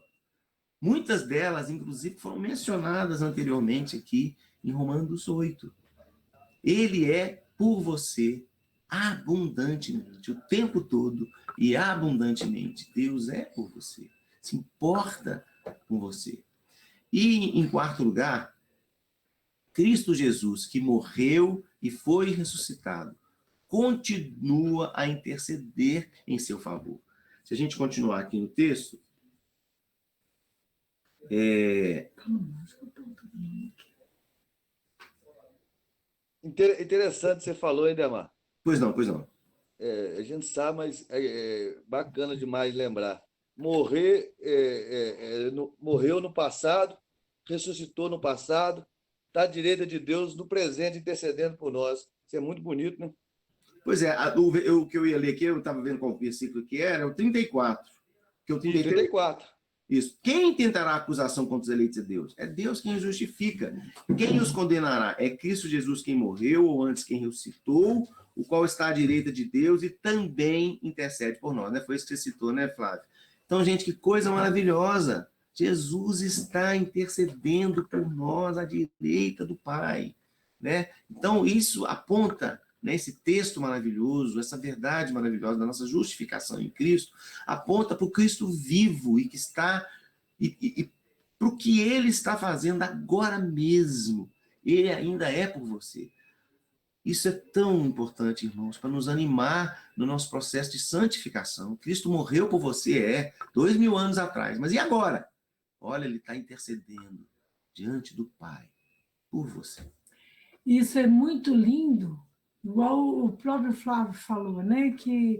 Muitas delas, inclusive, foram mencionadas anteriormente aqui em Romanos 8. Ele é por você abundantemente, o tempo todo e abundantemente. Deus é por você, se importa com você. E, em quarto lugar, Cristo Jesus, que morreu e foi ressuscitado, continua a interceder em seu favor. Se a gente continuar aqui no texto, Interessante você falou, hein, Demar? Pois não, pois não. A gente sabe, mas é bacana demais lembrar. Morreu no passado, ressuscitou no passado, está à direita de Deus no presente, intercedendo por nós. Isso é muito bonito, né? Pois é, o que eu ia ler aqui, eu estava vendo qual versículo que era, é o 34. Que o 34. Isso. Quem tentará acusação contra os eleitos de Deus? É Deus quem os justifica. Quem os condenará? É Cristo Jesus quem morreu, ou antes quem ressuscitou, o qual está à direita de Deus e também intercede por nós. Né? Foi isso que você citou, né, Flávio? Então, gente, que coisa maravilhosa. Jesus está intercedendo por nós à direita do Pai. Né? Então, isso aponta, né, esse texto maravilhoso, essa verdade maravilhosa da nossa justificação em Cristo, aponta para o Cristo vivo e que está e para o que ele está fazendo agora mesmo. Ele ainda é por você. Isso é tão importante, irmãos, para nos animar no nosso processo de santificação. Cristo morreu por você, 2000 anos atrás. Mas e agora? Olha, ele está intercedendo diante do Pai por você. Isso é muito lindo, igual o próprio Flávio falou, né? Que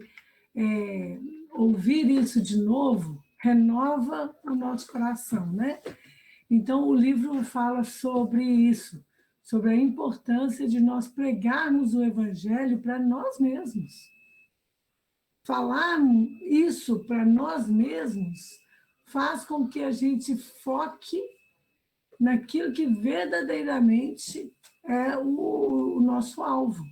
ouvir isso de novo renova o nosso coração, né? Então, o livro fala sobre isso, sobre a importância de nós pregarmos o Evangelho para nós mesmos. Falar isso para nós mesmos faz com que a gente foque naquilo que verdadeiramente é o nosso alvo.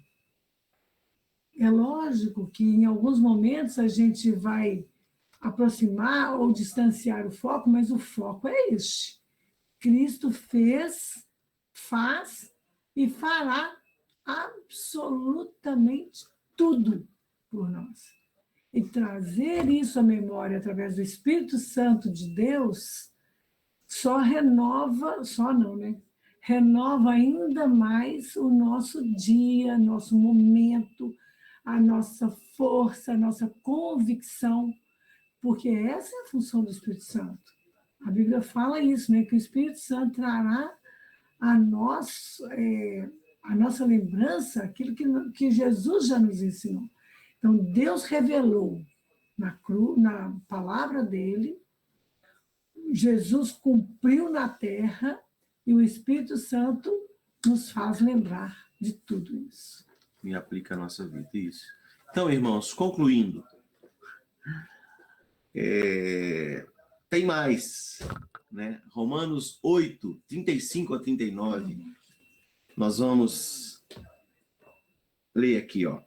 É lógico que em alguns momentos a gente vai aproximar ou distanciar o foco, mas o foco é este. Cristo fez, faz e fará absolutamente tudo por nós. E trazer isso à memória através do Espírito Santo de Deus só renova, renova ainda mais o nosso dia, nosso momento, a nossa força, a nossa convicção, porque essa é a função do Espírito Santo. A Bíblia fala isso, né? Que o Espírito Santo trará a nossa lembrança aquilo que Jesus já nos ensinou. Então, Deus revelou na palavra dele, Jesus cumpriu na terra e o Espírito Santo nos faz lembrar de tudo isso. E aplica a nossa vida, isso. Então, irmãos, concluindo, tem mais, né? Romanos 8, 35 a 39, nós vamos ler aqui, ó.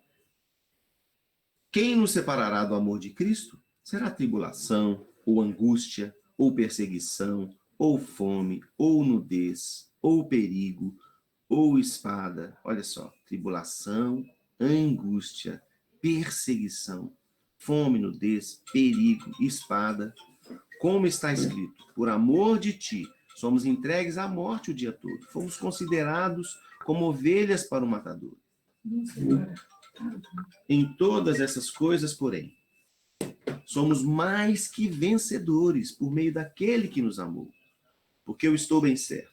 Quem nos separará do amor de Cristo? Será tribulação, ou angústia, ou perseguição, ou fome, ou nudez, ou perigo, ou espada. Olha só, tribulação, angústia, perseguição, fome, nudez, perigo, espada. Como está escrito, por amor de ti, somos entregues à morte o dia todo. Fomos considerados como ovelhas para o matador. Em todas essas coisas, porém, somos mais que vencedores por meio daquele que nos amou. Porque eu estou bem certo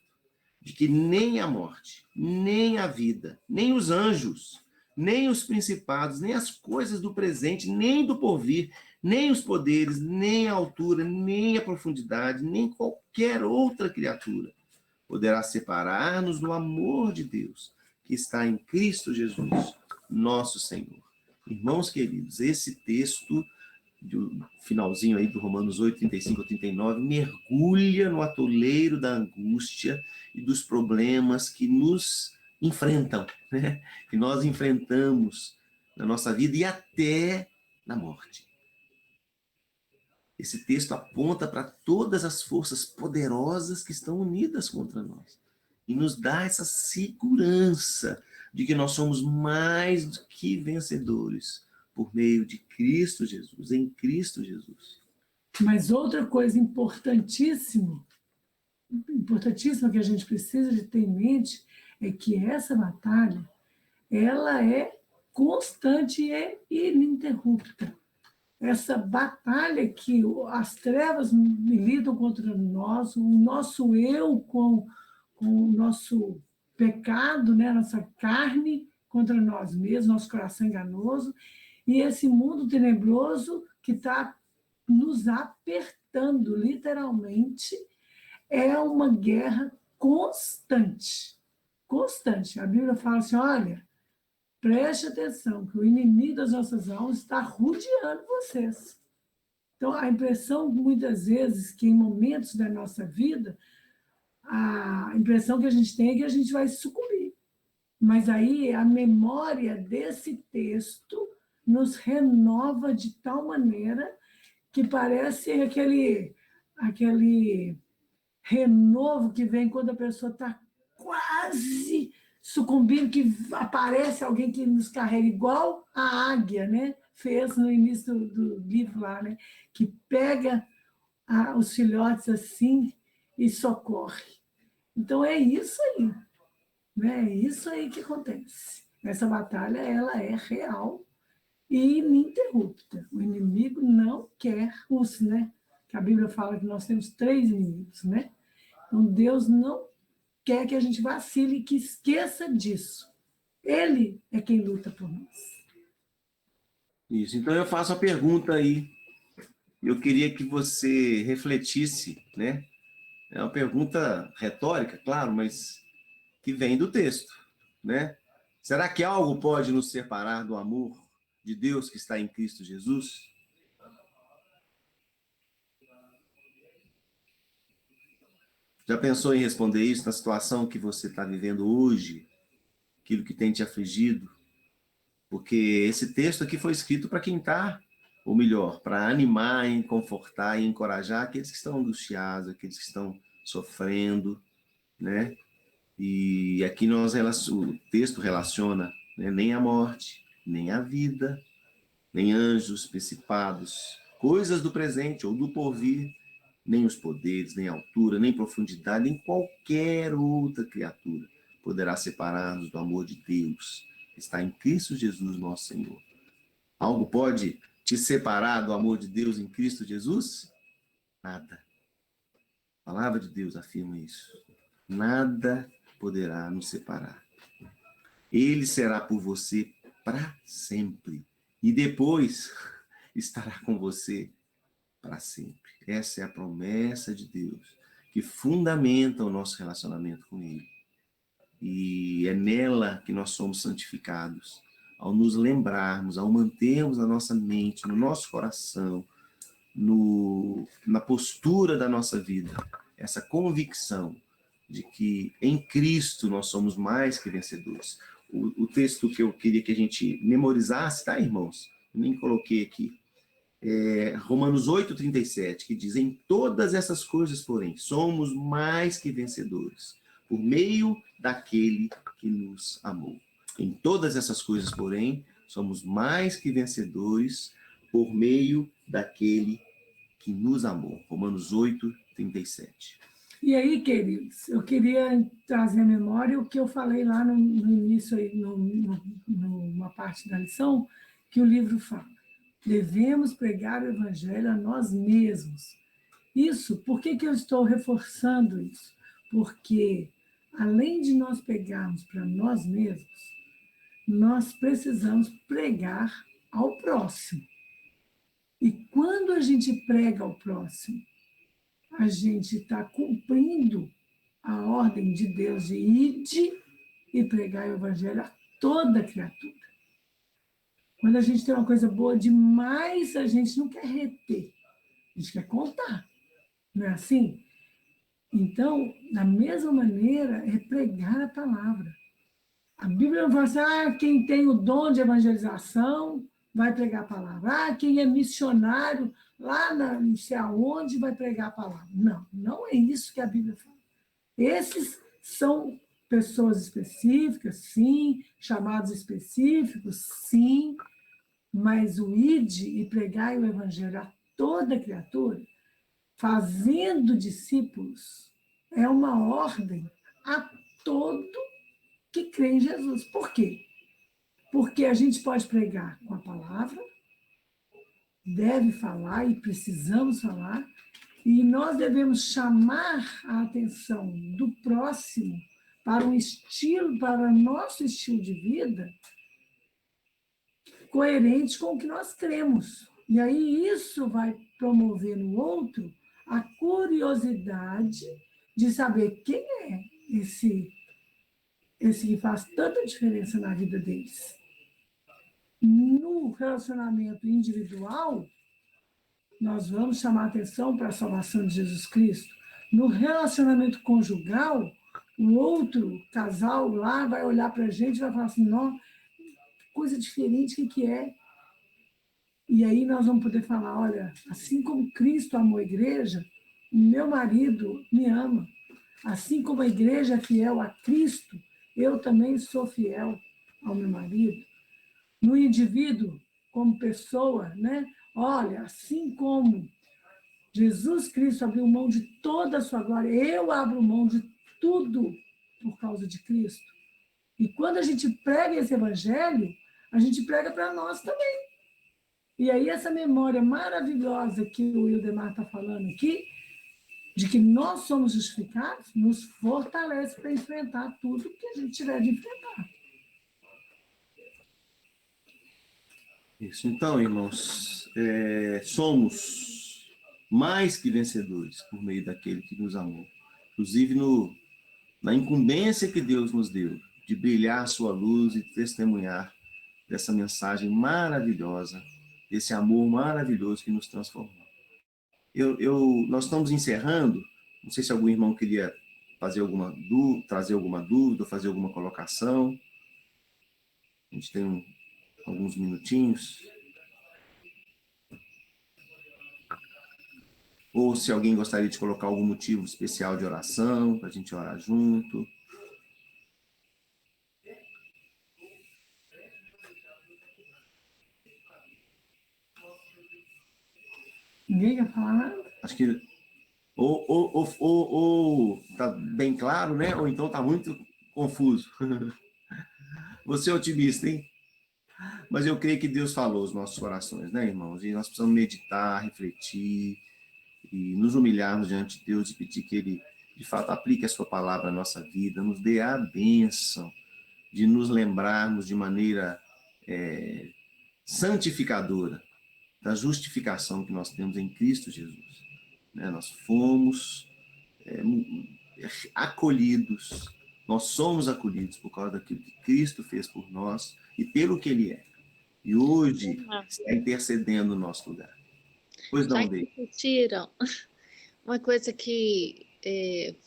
de que nem a morte, nem a vida, nem os anjos, nem os principados, nem as coisas do presente, nem do porvir, nem os poderes, nem a altura, nem a profundidade, nem qualquer outra criatura poderá separar-nos do amor de Deus que está em Cristo Jesus, nosso Senhor. Irmãos queridos, esse texto, do finalzinho aí do Romanos 8, 35 a 39, mergulha no atoleiro da angústia e dos problemas que nos enfrentam, né? Que nós enfrentamos na nossa vida e até na morte. Esse texto aponta para todas as forças poderosas que estão unidas contra nós e nos dá essa segurança de que nós somos mais do que vencedores por meio de Cristo Jesus, em Cristo Jesus. Mas outra coisa importantíssima que a gente precisa de ter em mente é que essa batalha, ela é constante e é ininterrupta. Essa batalha que as trevas militam contra nós, o nosso eu com o nosso pecado, né? Nossa carne contra nós mesmos, nosso coração enganoso, e esse mundo tenebroso que está nos apertando, literalmente, é uma guerra constante. Constante. A Bíblia fala assim, olha, preste atenção, que o inimigo das nossas almas está rodeando vocês. Então, a impressão, muitas vezes, que em momentos da nossa vida, a impressão que a gente tem é que a gente vai sucumbir. Mas aí a memória desse texto nos renova de tal maneira que parece aquele renovo que vem quando a pessoa está quase sucumbindo, que aparece alguém que nos carrega, igual a águia, né? Fez no início do livro lá, né? Que pega os filhotes assim e socorre. Então é isso aí, né? É isso aí que acontece. Essa batalha, ela é real e ininterrupta. O inimigo não quer os, né? Que a Bíblia fala que nós temos 3 inimigos, né? Então Deus não quer que a gente vacile e que esqueça disso. Ele é quem luta por nós. Isso. Então eu faço a pergunta aí. Eu queria que você refletisse, né? É uma pergunta retórica, claro, mas que vem do texto, né? Será que algo pode nos separar do amor de Deus que está em Cristo Jesus? Já pensou em responder isso na situação que você está vivendo hoje? Aquilo que tem te afligido? Porque esse texto aqui foi escrito para quem está, ou melhor, para animar, confortar e encorajar aqueles que estão angustiados, aqueles que estão sofrendo, né? E aqui o texto relaciona, né, nem a morte, nem a vida, nem anjos, principados, coisas do presente ou do porvir, nem os poderes, nem a altura, nem profundidade, nem qualquer outra criatura poderá separar-nos do amor de Deus que está em Cristo Jesus, nosso Senhor. Algo pode te separar do amor de Deus em Cristo Jesus? Nada. A palavra de Deus afirma isso. Nada poderá nos separar. Ele será por você para sempre. E depois estará com você para sempre. Essa é a promessa de Deus que fundamenta o nosso relacionamento com Ele. E é nela que nós somos santificados. Ao nos lembrarmos, ao mantermos na nossa mente, no nosso coração, na postura da nossa vida, essa convicção de que em Cristo nós somos mais que vencedores. O texto que eu queria que a gente memorizasse, tá, irmãos? Eu nem coloquei aqui. Romanos 8:37, que diz: em todas essas coisas, porém, somos mais que vencedores, por meio daquele que nos amou. Em todas essas coisas, porém, somos mais que vencedores, por meio daquele que nos amou. Romanos 8:37. E aí, queridos, eu queria trazer à memória o que eu falei lá no início, aí, numa parte da lição, que o livro fala. Devemos pregar o evangelho a nós mesmos. Isso, por que eu estou reforçando isso? Porque, além de nós pegarmos para nós mesmos, nós precisamos pregar ao próximo. E quando a gente prega ao próximo, a gente está cumprindo a ordem de Deus de ide e pregar o evangelho a toda criatura. Quando a gente tem uma coisa boa demais, a gente não quer reter, a gente quer contar. Não é assim? Então, da mesma maneira, é pregar a palavra. A Bíblia não fala assim, quem tem o dom de evangelização vai pregar a palavra. Quem é missionário lá não sei aonde vai pregar a palavra. Não, não é isso que a Bíblia fala. Esses são pessoas específicas, sim, chamados específicos, sim, mas o ide e pregar o evangelho a toda criatura, fazendo discípulos, é uma ordem a todo que crê em Jesus. Por quê? Porque a gente pode pregar com a palavra, deve falar e precisamos falar, e nós devemos chamar a atenção do próximo para para nosso estilo de vida coerente com o que nós cremos. E aí isso vai promover no outro a curiosidade de saber quem é esse que faz tanta diferença na vida deles. No relacionamento individual, nós vamos chamar atenção para a salvação de Jesus Cristo. No relacionamento conjugal, o outro casal lá vai olhar para a gente e vai falar assim, não, coisa diferente, o que é? E aí nós vamos poder falar, olha, assim como Cristo amou a igreja, o meu marido me ama. Assim como a igreja é fiel a Cristo, eu também sou fiel ao meu marido. No indivíduo, como pessoa, né? Olha, assim como Jesus Cristo abriu mão de toda a sua glória, eu abro mão de tudo por causa de Cristo. E quando a gente prega esse evangelho, a gente prega para nós também. E aí essa memória maravilhosa que o Wildemar está falando aqui, de que nós somos justificados, nos fortalece para enfrentar tudo que a gente tiver de enfrentar. Isso. Então, irmãos, somos mais que vencedores por meio daquele que nos amou. Inclusive na incumbência que Deus nos deu de brilhar a sua luz e testemunhar dessa mensagem maravilhosa, desse amor maravilhoso que nos transformou. Nós estamos encerrando, não sei se algum irmão queria trazer alguma dúvida, fazer alguma colocação. A gente tem alguns minutinhos. Ou se alguém gostaria de colocar algum motivo especial de oração, para a gente orar junto. Ninguém quer falar nada? Acho que ou tá bem claro, né? Ou então tá muito confuso. Você é otimista, hein? Mas eu creio que Deus falou os nossos corações, né, irmãos? E nós precisamos meditar, refletir e nos humilharmos diante de Deus e pedir que Ele, de fato, aplique a sua palavra à nossa vida, nos dê a bênção de nos lembrarmos de maneira santificadora da justificação que nós temos em Cristo Jesus. Né? Nós fomos acolhidos, nós somos acolhidos por causa daquilo que Cristo fez por nós e pelo que Ele é. E hoje está intercedendo no nosso lugar. Pois não, Dei. Tiram uma coisa que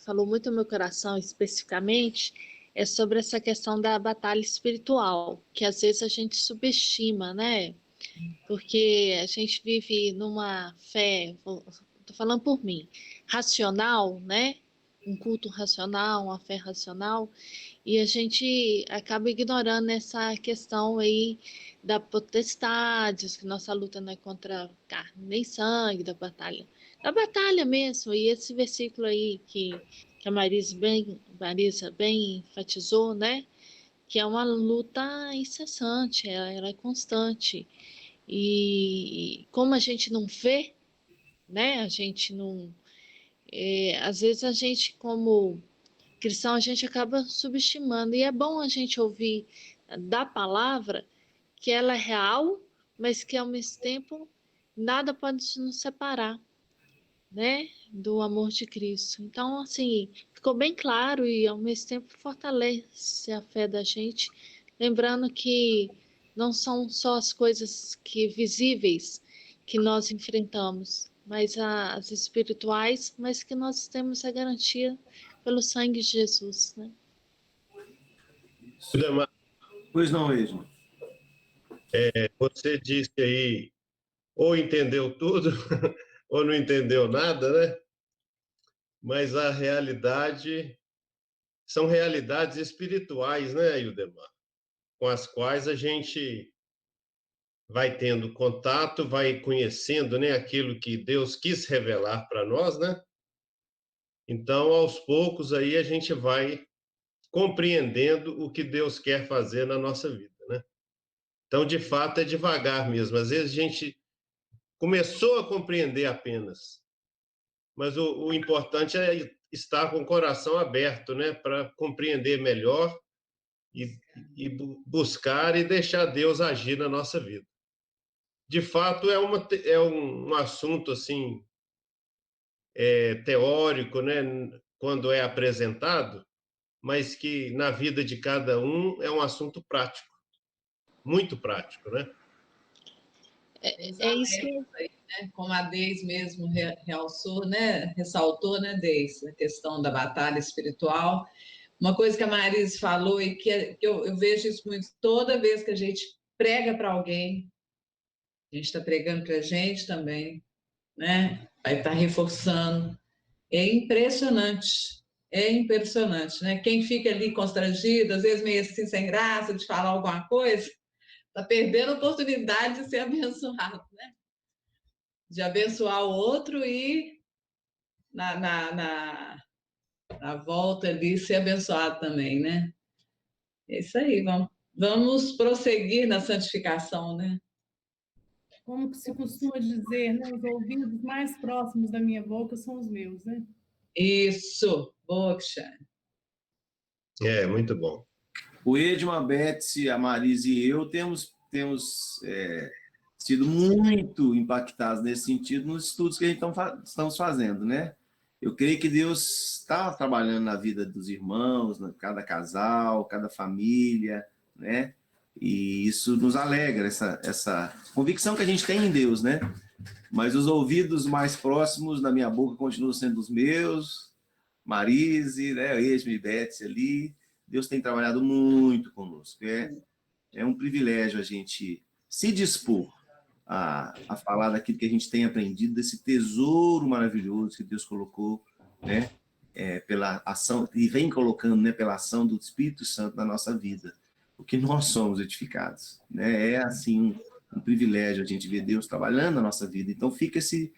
falou muito no meu coração especificamente é sobre essa questão da batalha espiritual, que às vezes a gente subestima, né? Porque a gente vive numa fé, estou falando por mim, racional, né? Um culto racional, uma fé racional, e a gente acaba ignorando essa questão aí da potestades, que nossa luta não é contra carne nem sangue, da batalha mesmo, e esse versículo aí que a Marisa bem enfatizou, né? Que é uma luta incessante, ela é constante. E como a gente não vê, né? A gente não... às vezes a gente, como cristão, a gente acaba subestimando. E é bom a gente ouvir da palavra, que ela é real, mas que ao mesmo tempo nada pode nos separar, né, do amor de Cristo. Então, assim, ficou bem claro e ao mesmo tempo fortalece a fé da gente, lembrando que não são só as coisas que visíveis que nós enfrentamos, mas as espirituais, mas que nós temos a garantia pelo sangue de Jesus, né? Demar, Pois não, Esmo? você disse aí, ou entendeu tudo, ou não entendeu nada, né? Mas a realidade são realidades espirituais, né, Ildemar? Com as quais a gente vai tendo contato, vai conhecendo, né, aquilo que Deus quis revelar para nós, né? Então, aos poucos aí a gente vai compreendendo o que Deus quer fazer na nossa vida, né? Então, de fato, é devagar mesmo. Às vezes a gente começou a compreender apenas, mas o importante é estar com o coração aberto, né, para compreender melhor e, e buscar e deixar Deus agir na nossa vida. De fato, é um assunto assim teórico, né, quando é apresentado, mas que na vida de cada um é um assunto prático, muito prático, né? É isso que Exatamente, né? Como a Deise mesmo realçou, né? Ressaltou, né, Deise, a questão da batalha espiritual. Uma coisa que a Marise falou e que eu vejo isso muito toda vez que a gente prega para alguém, a gente está pregando para a gente também, né? Vai estar reforçando. É impressionante, né? Quem fica ali constrangido, às vezes meio assim sem graça de falar alguma coisa, está perdendo a oportunidade de ser abençoado, né? De abençoar o outro e na volta ali ser abençoado também, né? É isso aí, vamos prosseguir na santificação, né? Como se costuma dizer, né? Os ouvidos mais próximos da minha boca são os meus, né? Isso, boa, Cristiane. Muito bom. O Edmo, a Betsy, a Marise e eu temos sido muito impactados nesse sentido nos estudos que a gente estamos fazendo, né? Eu creio que Deus está trabalhando na vida dos irmãos, cada casal, cada família, né? E isso nos alegra, essa convicção que a gente tem em Deus, né? Mas os ouvidos mais próximos da minha boca continuam sendo os meus, Marise, né? Esme e Betsy ali. Deus tem trabalhado muito conosco. É um privilégio a gente se dispor a falar daquilo que a gente tem aprendido, desse tesouro maravilhoso que Deus colocou, né? Pela ação, e vem colocando, né? Pela ação do Espírito Santo na nossa vida. Porque nós somos edificados, né? É assim um privilégio a gente ver Deus trabalhando na nossa vida. Então fica esse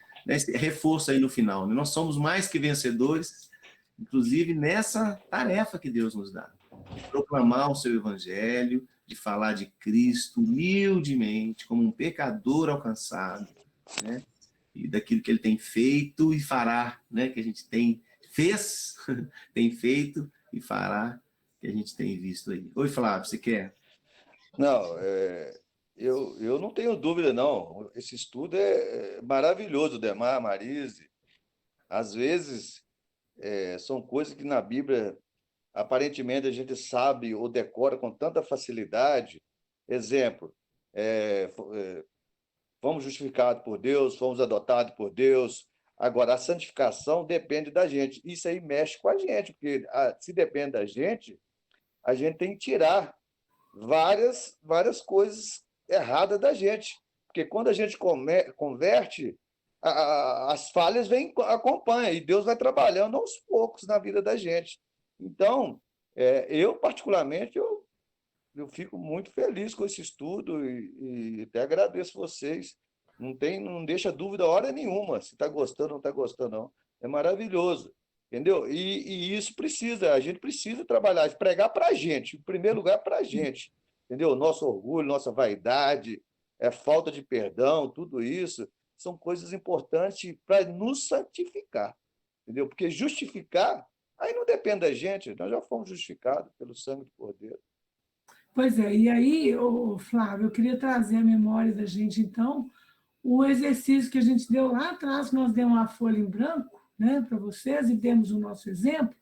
reforço aí no final, né? Nós somos mais que vencedores, inclusive nessa tarefa que Deus nos dá, de proclamar o seu evangelho, de falar de Cristo humildemente, como um pecador alcançado, né? E daquilo que ele tem feito e fará, né? Que a gente fez, tem feito e fará, que a gente tem visto aí. Oi, Flávio, você quer? Não, eu não tenho dúvida, não. Esse estudo é maravilhoso, Demar, Marise. Às vezes, são coisas que na Bíblia, aparentemente, a gente sabe ou decora com tanta facilidade. Exemplo, fomos justificados por Deus, fomos adotados por Deus. Agora, a santificação depende da gente. Isso aí mexe com a gente, porque se depende da gente, a gente tem que tirar várias coisas erradas da gente. Porque quando a gente converte, as falhas acompanham, e Deus vai trabalhando aos poucos na vida da gente. Então, eu, particularmente, eu fico muito feliz com esse estudo e até agradeço vocês. Não deixa dúvida hora nenhuma se está gostando ou não está gostando, não. É maravilhoso, entendeu? E isso a gente precisa trabalhar, pregar para a gente, em primeiro lugar para a gente, entendeu? Nosso orgulho, nossa vaidade, falta de perdão, tudo isso são coisas importantes para nos santificar, entendeu? Porque justificar, aí não depende da gente, nós já fomos justificados pelo sangue do Cordeiro. Pois é, e aí, Flávio, eu queria trazer a memória da gente, então, o exercício que a gente deu lá atrás, nós demos uma folha em branco, né, para vocês e demos o nosso exemplo,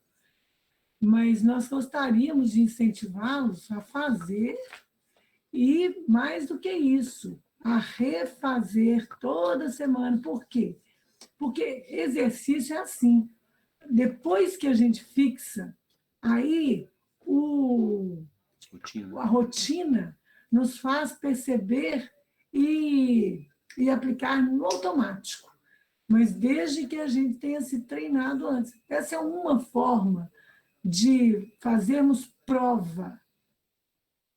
mas nós gostaríamos de incentivá-los a fazer e, mais do que isso, a refazer toda semana. Por quê? Porque exercício é assim. Depois que a gente fixa, aí a rotina nos faz perceber e aplicar no automático. Mas desde que a gente tenha se treinado antes. Essa é uma forma de fazermos prova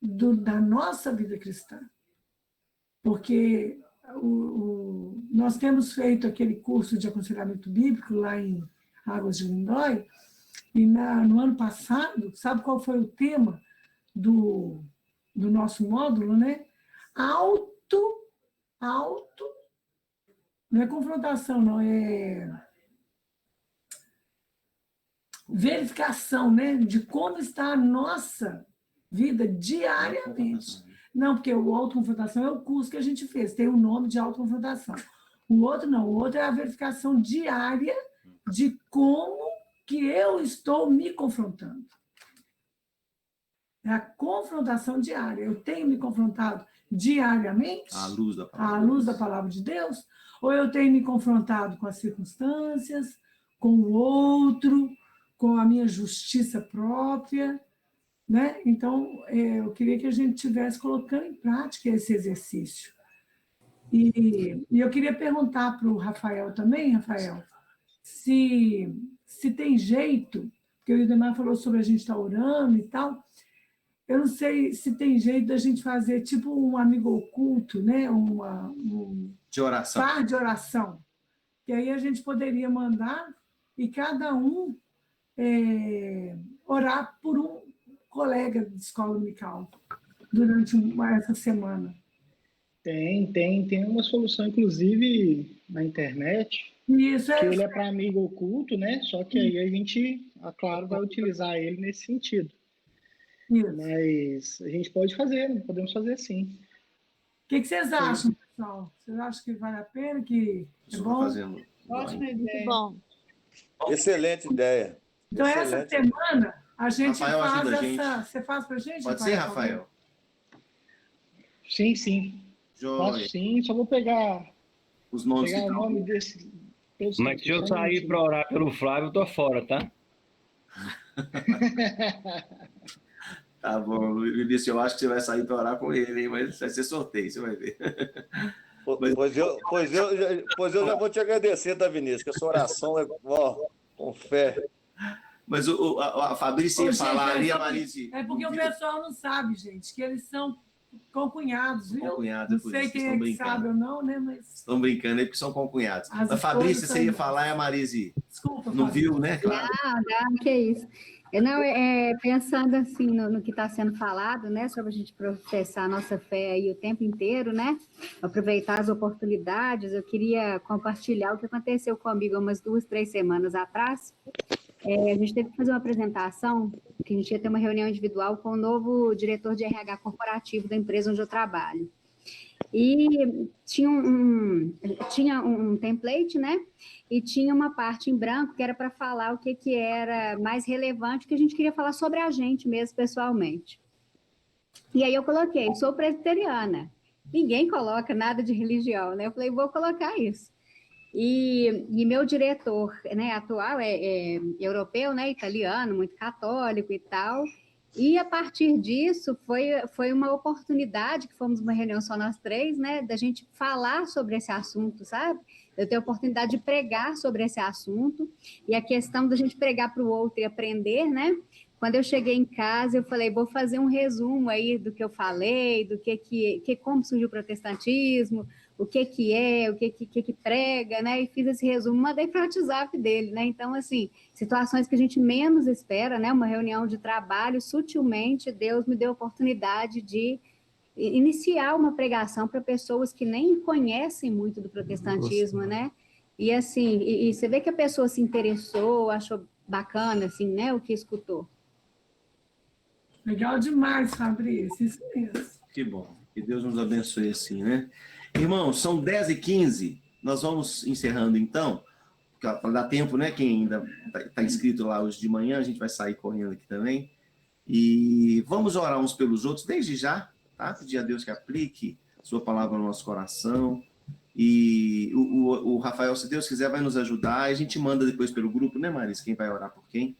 da nossa vida cristã. Porque nós temos feito aquele curso de aconselhamento bíblico lá em Águas de Lindóia, e no ano passado, sabe qual foi o tema do nosso módulo, né? Auto, não é confrontação, não, é verificação, né? De como está a nossa vida diariamente. Não, porque o autoconfrontação é o curso que a gente fez, tem o nome de autoconfrontação. O outro não, o outro é a verificação diária de como que eu estou me confrontando. É a confrontação diária. Eu tenho me confrontado diariamente À luz da palavra de Deus, ou eu tenho me confrontado com as circunstâncias, com o outro, com a minha justiça própria, né? Então, eu queria que a gente estivesse colocando em prática esse exercício. E eu queria perguntar para o Rafael também, Rafael, se tem jeito, porque o Idemar falou sobre a gente estar orando e tal, eu não sei se tem jeito da gente fazer tipo um amigo oculto, né? De oração. Par de oração, que aí a gente poderia mandar e cada um orar por um colega de escola dominical durante essa semana. Tem uma solução, inclusive, na internet, Isso que ele é para amigo oculto, né? Só que aí a gente, claro, vai utilizar ele nesse sentido. Isso. Mas a gente pode fazer, podemos fazer sim. O que vocês acham, pessoal? Vocês acham que vale a pena? Que é bom? Ótima ideia. Bom, Excelente ideia. Então, Excelente. essa semana, a gente Rafael, faz ajuda a essa... gente. Você faz para a gente? Pode ser, Rafael? Sim. Posso Joia. sim, só vou pegar Os nomes que o estão. nome desse... Mas se eu sair para orar pelo Flávio, eu tô fora, tá? Tá bom, Vinícius, eu acho que você vai sair para orar com ele, hein? Mas vai ser sorteio, você vai ver. Pois eu já vou te agradecer, tá, Vinícius, que a sua oração é com fé. Mas a Fabrícia ia falar ali, a Marise. É porque o pessoal não sabe, gente, que eles são concunhados, viu? Concunhados, Não sei quem é que sabe ou não, né? Mas... Estão brincando aí porque são concunhados. As Mas, Fabrícia, esposas você ia são- falar, e a Marise Desculpa, não Fábio. viu, né? Claro. Que é isso. Não, pensando assim no que está sendo falado, né, sobre a gente professar a nossa fé aí o tempo inteiro, né, aproveitar as oportunidades, eu queria compartilhar o que aconteceu comigo há umas 2, 3 semanas atrás. A gente teve que fazer uma apresentação, que a gente ia ter uma reunião individual com o novo diretor de RH corporativo da empresa onde eu trabalho. E tinha um template, né? E tinha uma parte em branco que era para falar o que era mais relevante, que a gente queria falar sobre a gente mesmo, pessoalmente. E aí eu coloquei, sou presbiteriana. Ninguém coloca nada de religião, né? Eu falei, vou colocar isso. E meu diretor, né, atual é europeu, né, italiano, muito católico e tal. E a partir disso foi uma oportunidade, que fomos uma reunião só nós 3, né, da gente falar sobre esse assunto, sabe? Eu tenho a oportunidade de pregar sobre esse assunto, e a questão da gente pregar para o outro e aprender, né? Quando eu cheguei em casa, eu falei, vou fazer um resumo aí do que eu falei, do como surgiu o protestantismo, o que é, o que prega, né? E fiz esse resumo, mandei para o WhatsApp dele, né? Então, assim, situações que a gente menos espera, né? Uma reunião de trabalho, sutilmente, Deus me deu a oportunidade de iniciar uma pregação para pessoas que nem conhecem muito do protestantismo, né? E, assim, e você vê que a pessoa se interessou, achou bacana, assim, né? O que escutou. Legal demais, Fabrício, isso mesmo. Que bom. Que Deus nos abençoe assim, né? Irmãos, são 10h15. Nós vamos encerrando então, para dar tempo, né? Quem ainda está inscrito lá hoje de manhã, a gente vai sair correndo aqui também. E vamos orar uns pelos outros desde já, tá? Pedir a Deus que aplique sua palavra no nosso coração. E o Rafael, se Deus quiser, vai nos ajudar. E a gente manda depois pelo grupo, né, Marisa? Quem vai orar por quem?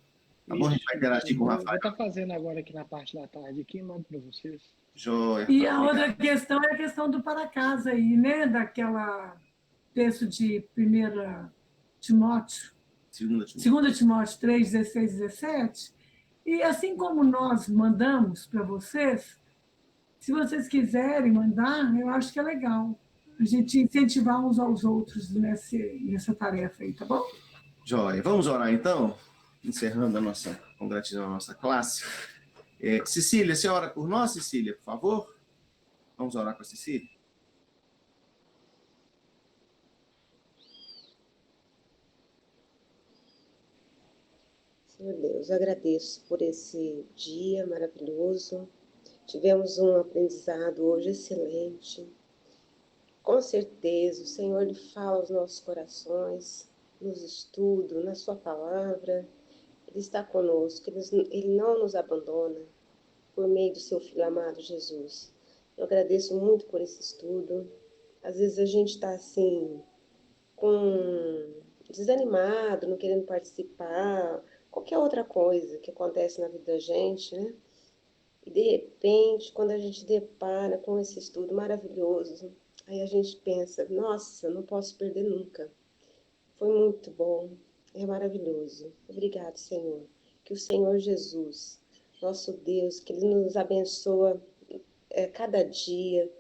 Tá bom? A gente vai interagir com o Rafael. Vou estar fazendo agora aqui na parte da tarde, aqui, mando para vocês. Joia. E a outra questão é a questão do para casa aí, né? Daquela texto de 1 Timóteo, 2 Timóteo 3, 16, 17. E assim como nós mandamos para vocês, se vocês quiserem mandar, eu acho que é legal a gente incentivar uns aos outros nessa tarefa aí, tá bom? Joia. Vamos orar então? Encerrando congratulando a nossa classe. Cecília, você ora por nós, Cecília, por favor? Vamos orar com a Cecília? Senhor Deus, agradeço por esse dia maravilhoso. Tivemos um aprendizado hoje excelente. Com certeza, o Senhor Ele fala aos nossos corações, nos estudos, na sua palavra. Ele está conosco, Ele não nos abandona por meio do seu Filho amado Jesus. Eu agradeço muito por esse estudo. Às vezes a gente está assim, desanimado, não querendo participar, qualquer outra coisa que acontece na vida da gente, né? E de repente, quando a gente depara com esse estudo maravilhoso, aí a gente pensa, nossa, não posso perder nunca. Foi muito bom, é maravilhoso. Obrigado, Senhor. Que o Senhor Jesus, nosso Deus, que Ele nos abençoa cada dia,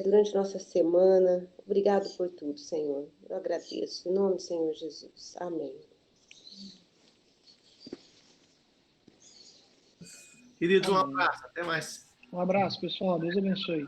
durante nossa semana. Obrigado por tudo, Senhor. Eu agradeço. Em nome do Senhor Jesus. Amém. Queridos, um abraço. Até mais. Um abraço, pessoal. Deus abençoe.